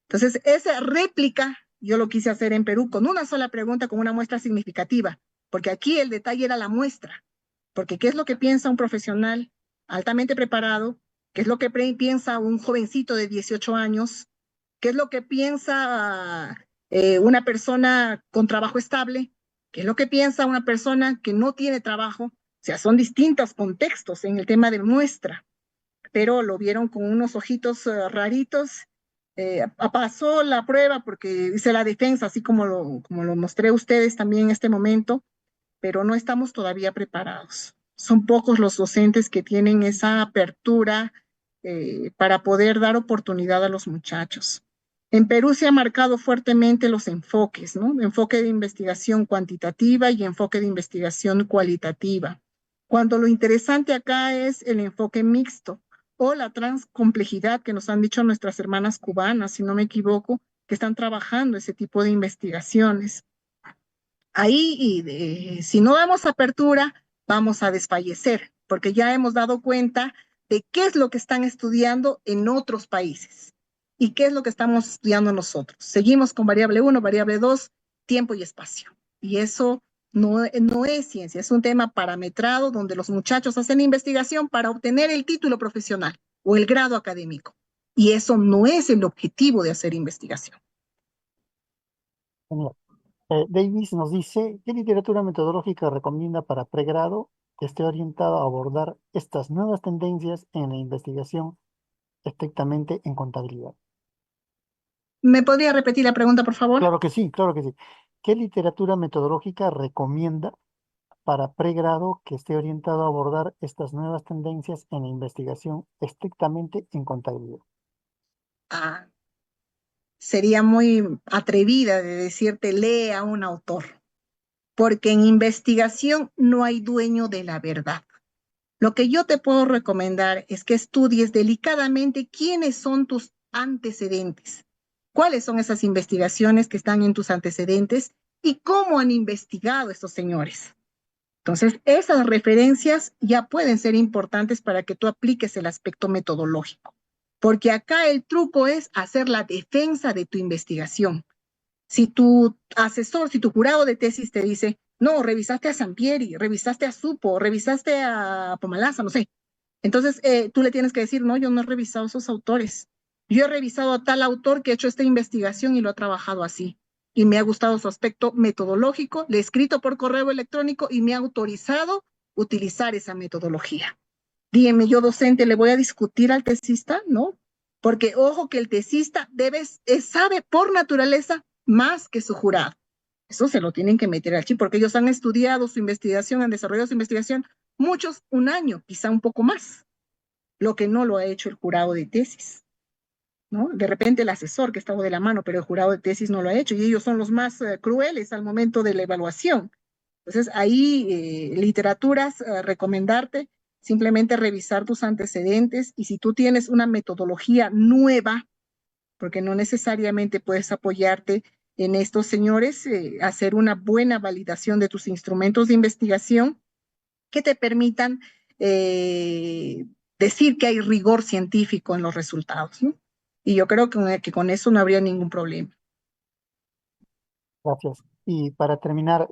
Entonces, esa réplica yo lo quise hacer en Perú con una sola pregunta, con una muestra significativa, porque aquí el detalle era la muestra, porque ¿qué es lo que piensa un profesional altamente preparado? ¿Qué es lo que piensa un jovencito de 18 años? ¿Qué es lo que piensa una persona con trabajo estable? ¿Qué es lo que piensa una persona que no tiene trabajo? O sea, son distintos contextos en el tema de muestra, pero lo vieron con unos ojitos raritos. Pasó la prueba porque hice la defensa, así como lo mostré a ustedes también en este momento, pero no estamos todavía preparados. O Son pocos los docentes que tienen esa apertura para poder dar oportunidad a los muchachos. En Perú se han marcado fuertemente los enfoques, ¿no? Enfoque de investigación cuantitativa y enfoque de investigación cualitativa. Cuando lo interesante acá es el enfoque mixto o la transcomplejidad que nos han dicho nuestras hermanas cubanas, si no me equivoco, que están trabajando ese tipo de investigaciones. Ahí, si no damos apertura, vamos a desfallecer, porque ya hemos dado cuenta de qué es lo que están estudiando en otros países y qué es lo que estamos estudiando nosotros. Seguimos con variable 1, variable 2, tiempo y espacio. Y eso no es ciencia, es un tema parametrado donde los muchachos hacen investigación para obtener el título profesional o el grado académico. Y eso no es el objetivo de hacer investigación. Genial. Davis nos dice, ¿qué literatura metodológica recomienda para pregrado que esté orientada a abordar estas nuevas tendencias en la investigación estrictamente en contabilidad? ¿Me podría repetir la pregunta, por favor? Claro que sí, claro que sí. ¿Qué literatura metodológica recomienda para pregrado que esté orientado a abordar estas nuevas tendencias en la investigación estrictamente en contabilidad? Ah, sería muy atrevida de decirte lee a un autor, porque en investigación no hay dueño de la verdad. Lo que yo te puedo recomendar es que estudies delicadamente quiénes son tus antecedentes, cuáles son esas investigaciones que están en tus antecedentes y cómo han investigado estos señores. Entonces, esas referencias ya pueden ser importantes para que tú apliques el aspecto metodológico, porque acá el truco es hacer la defensa de tu investigación. Si tu asesor, si tu jurado de tesis te dice, no, revisaste a Sampieri, revisaste a Supo, revisaste a Pomalasa, no sé. Entonces, tú le tienes que decir, no, yo no he revisado esos autores. Yo he revisado a tal autor que ha hecho esta investigación y lo ha trabajado así. Y me ha gustado su aspecto metodológico, le he escrito por correo electrónico y me ha autorizado utilizar esa metodología. Dígame, yo docente, ¿le voy a discutir al tesista? No, porque ojo que el tesista sabe por naturaleza más que su jurado. Eso se lo tienen que meter al chip, porque ellos han estudiado su investigación, han desarrollado su investigación, muchos un año, quizá un poco más, lo que no lo ha hecho el jurado de tesis, ¿no? De repente el asesor que estaba de la mano, pero el jurado de tesis no lo ha hecho, y ellos son los más crueles al momento de la evaluación. Entonces, ahí literaturas, recomendarte simplemente revisar tus antecedentes y si tú tienes una metodología nueva, porque no necesariamente puedes apoyarte en estos señores, hacer una buena validación de tus instrumentos de investigación que te permitan decir que hay rigor científico en los resultados, ¿no? Y yo creo que con eso no habría ningún problema. Gracias. Y para terminar,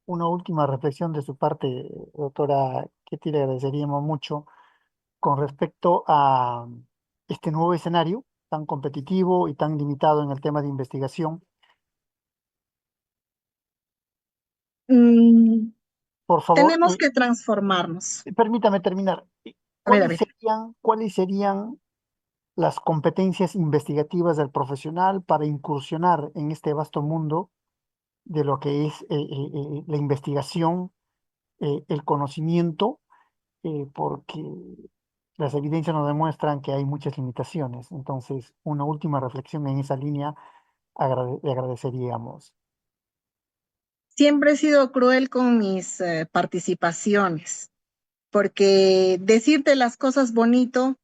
una última reflexión de su parte, doctora Ketty, le agradeceríamos mucho con respecto a este nuevo escenario tan competitivo y tan limitado en el tema de investigación. Mm, Por favor, tenemos que transformarnos. permítame terminar. A ver. Cuáles serían las competencias investigativas del profesional para incursionar en este vasto mundo de lo que es la investigación, el conocimiento, porque las evidencias nos demuestran que hay muchas limitaciones? Entonces, una última reflexión en esa línea le agradeceríamos. Siempre he sido cruel con mis participaciones, porque decirte las cosas bonito,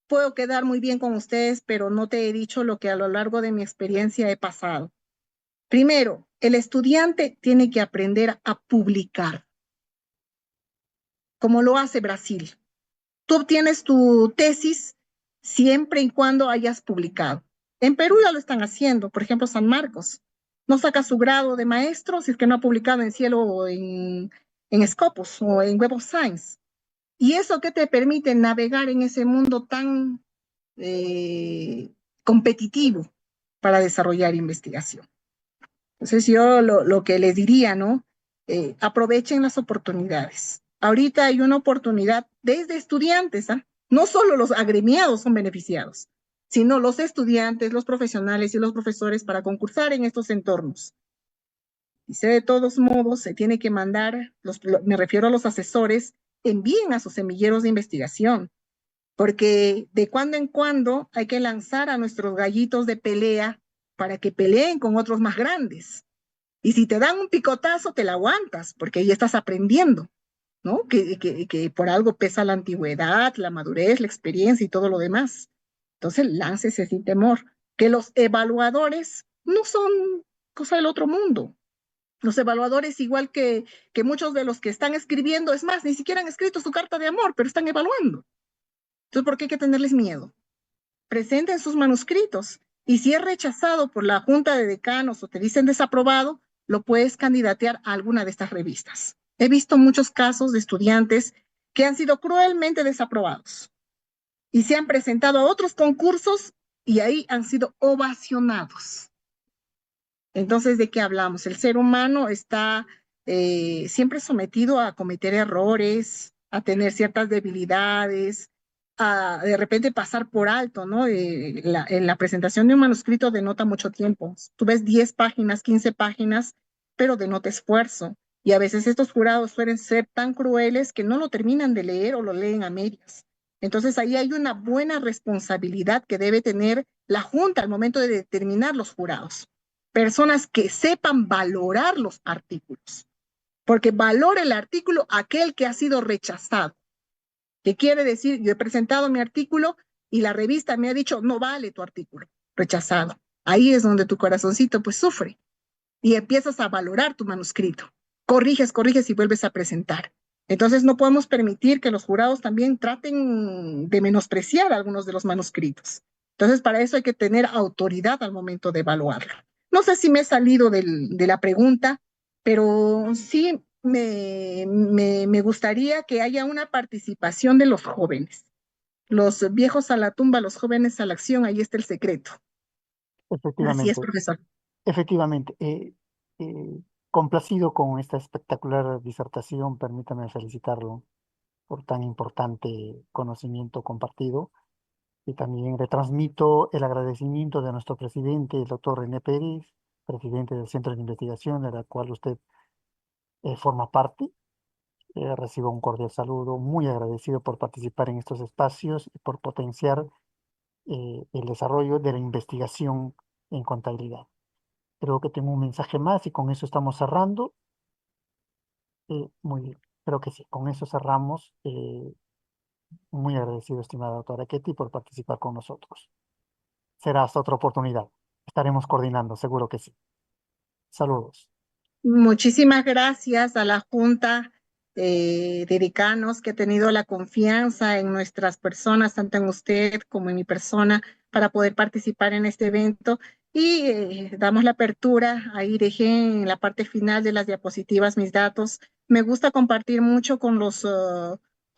puedo quedar muy bien con ustedes, pero no te he dicho lo que a lo largo de mi experiencia he pasado. Primero, el estudiante tiene que aprender a publicar, como lo hace Brasil. Tú obtienes tu tesis siempre y cuando hayas publicado. En Perú ya lo están haciendo, por ejemplo, San Marcos. No saca su grado de maestro si es que no ha publicado en Cielo o en Scopus o en Web of Science. ¿Y eso qué te permite navegar en ese mundo tan competitivo para desarrollar investigación? Entonces yo lo que les diría, ¿no? Aprovechen las oportunidades. Ahorita hay una oportunidad desde estudiantes, ¿ah? No solo los agremiados son beneficiados, sino los estudiantes, los profesionales y los profesores para concursar en estos entornos. Y de todos modos se tiene que mandar, me refiero a los asesores, envíen a sus semilleros de investigación, porque de cuando en cuando hay que lanzar a nuestros gallitos de pelea para que peleen con otros más grandes. Y si te dan un picotazo, te la aguantas, porque ya estás aprendiendo, ¿no? Que por algo pesa la antigüedad, la madurez, la experiencia y todo lo demás. Entonces, láncese sin temor. Que los evaluadores no son cosa del otro mundo. Los evaluadores, igual que muchos de los que están escribiendo, es más, ni siquiera han escrito su carta de amor, pero están evaluando. Entonces, ¿por qué hay que tenerles miedo? Presenten sus manuscritos y si es rechazado por la junta de decanos o te dicen desaprobado, lo puedes candidatear a alguna de estas revistas. He visto muchos casos de estudiantes que han sido cruelmente desaprobados y se han presentado a otros concursos y ahí han sido ovacionados. Entonces, ¿de qué hablamos? El ser humano está siempre sometido a cometer errores, a tener ciertas debilidades, a de repente pasar por alto, ¿no? En la presentación de un manuscrito denota mucho tiempo. Tú ves 10 páginas, 15 páginas, pero denota esfuerzo. Y a veces estos jurados suelen ser tan crueles que no lo terminan de leer o lo leen a medias. Entonces ahí hay una buena responsabilidad que debe tener la Junta al momento de determinar los jurados. Personas que sepan valorar los artículos, porque valora el artículo aquel que ha sido rechazado. ¿Qué quiere decir? Yo he presentado mi artículo y la revista me ha dicho, no vale tu artículo, rechazado. Ahí es donde tu corazoncito pues sufre y empiezas a valorar tu manuscrito. Corriges, corriges y vuelves a presentar. Entonces no podemos permitir que los jurados también traten de menospreciar algunos de los manuscritos. Entonces para eso hay que tener autoridad al momento de evaluarlo. No sé si me he salido de la pregunta, pero sí me gustaría que haya una participación de los jóvenes. Los viejos a la tumba, los jóvenes a la acción, ahí está el secreto. Así es, Efectivamente, profesor. efectivamente. Complacido con esta espectacular disertación, permítame felicitarlo por tan importante conocimiento compartido. Y también retransmito el agradecimiento de nuestro presidente, el doctor René Pérez, presidente del Centro de Investigación, de la cual usted forma parte. Recibo un cordial saludo, muy agradecido por participar en estos espacios y por potenciar el desarrollo de la investigación en contabilidad. Creo que tengo un mensaje más y con eso estamos cerrando. Muy bien, creo que sí, con eso cerramos. Muy agradecido, estimada doctora Ketty, por participar con nosotros. Será hasta otra oportunidad. Estaremos coordinando, seguro que sí. Saludos. Muchísimas gracias a la Junta de Decanos que ha tenido la confianza en nuestras personas, tanto en usted como en mi persona, para poder participar en este evento. Y damos la apertura, ahí dejé en la parte final de las diapositivas mis datos. Me gusta compartir mucho con los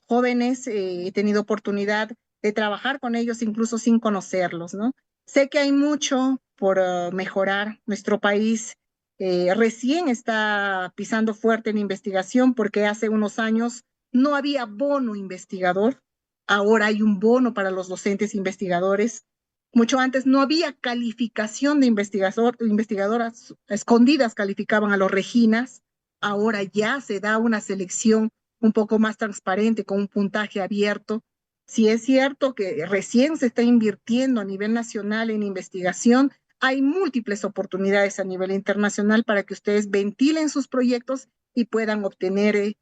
jóvenes, he tenido oportunidad de trabajar con ellos incluso sin conocerlos, ¿no? Sé que hay mucho por mejorar. Nuestro país recién está pisando fuerte en investigación porque hace unos años no había bono investigador, ahora hay un bono para los docentes investigadores. Mucho antes no había calificación de investigadoras escondidas calificaban a los reginas, ahora ya se da una selección un poco más transparente con un puntaje abierto. Si es cierto que recién se está invirtiendo a nivel nacional en investigación, hay múltiples oportunidades a nivel internacional para que ustedes ventilen sus proyectos y puedan obtener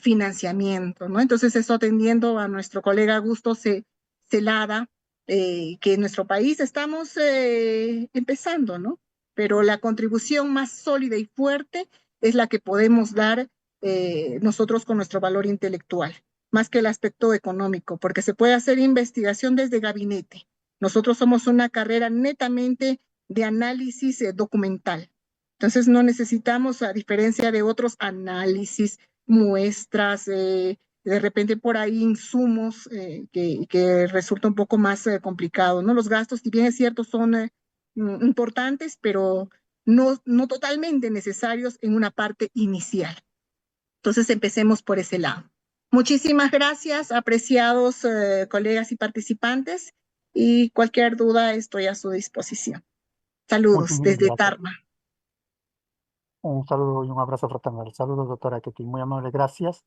financiamiento, ¿no? Entonces, eso atendiendo a nuestro colega Augusto Celada, que en nuestro país estamos empezando, ¿no? Pero la contribución más sólida y fuerte es la que podemos dar nosotros con nuestro valor intelectual, más que el aspecto económico, porque se puede hacer investigación desde gabinete. Nosotros somos una carrera netamente de análisis documental. Entonces no necesitamos, a diferencia de otros análisis, muestras, de repente por ahí insumos que resulta un poco más complicado, ¿no? Los gastos, si bien es cierto, son importantes, pero no totalmente necesarios en una parte inicial. Entonces empecemos por ese lado. Muchísimas gracias, apreciados colegas y participantes, y cualquier duda estoy a su disposición. Saludos Muchísimas desde gracias. Tarma. Un saludo y un abrazo fraternal. Saludos, doctora Ketty. Muy amable, gracias.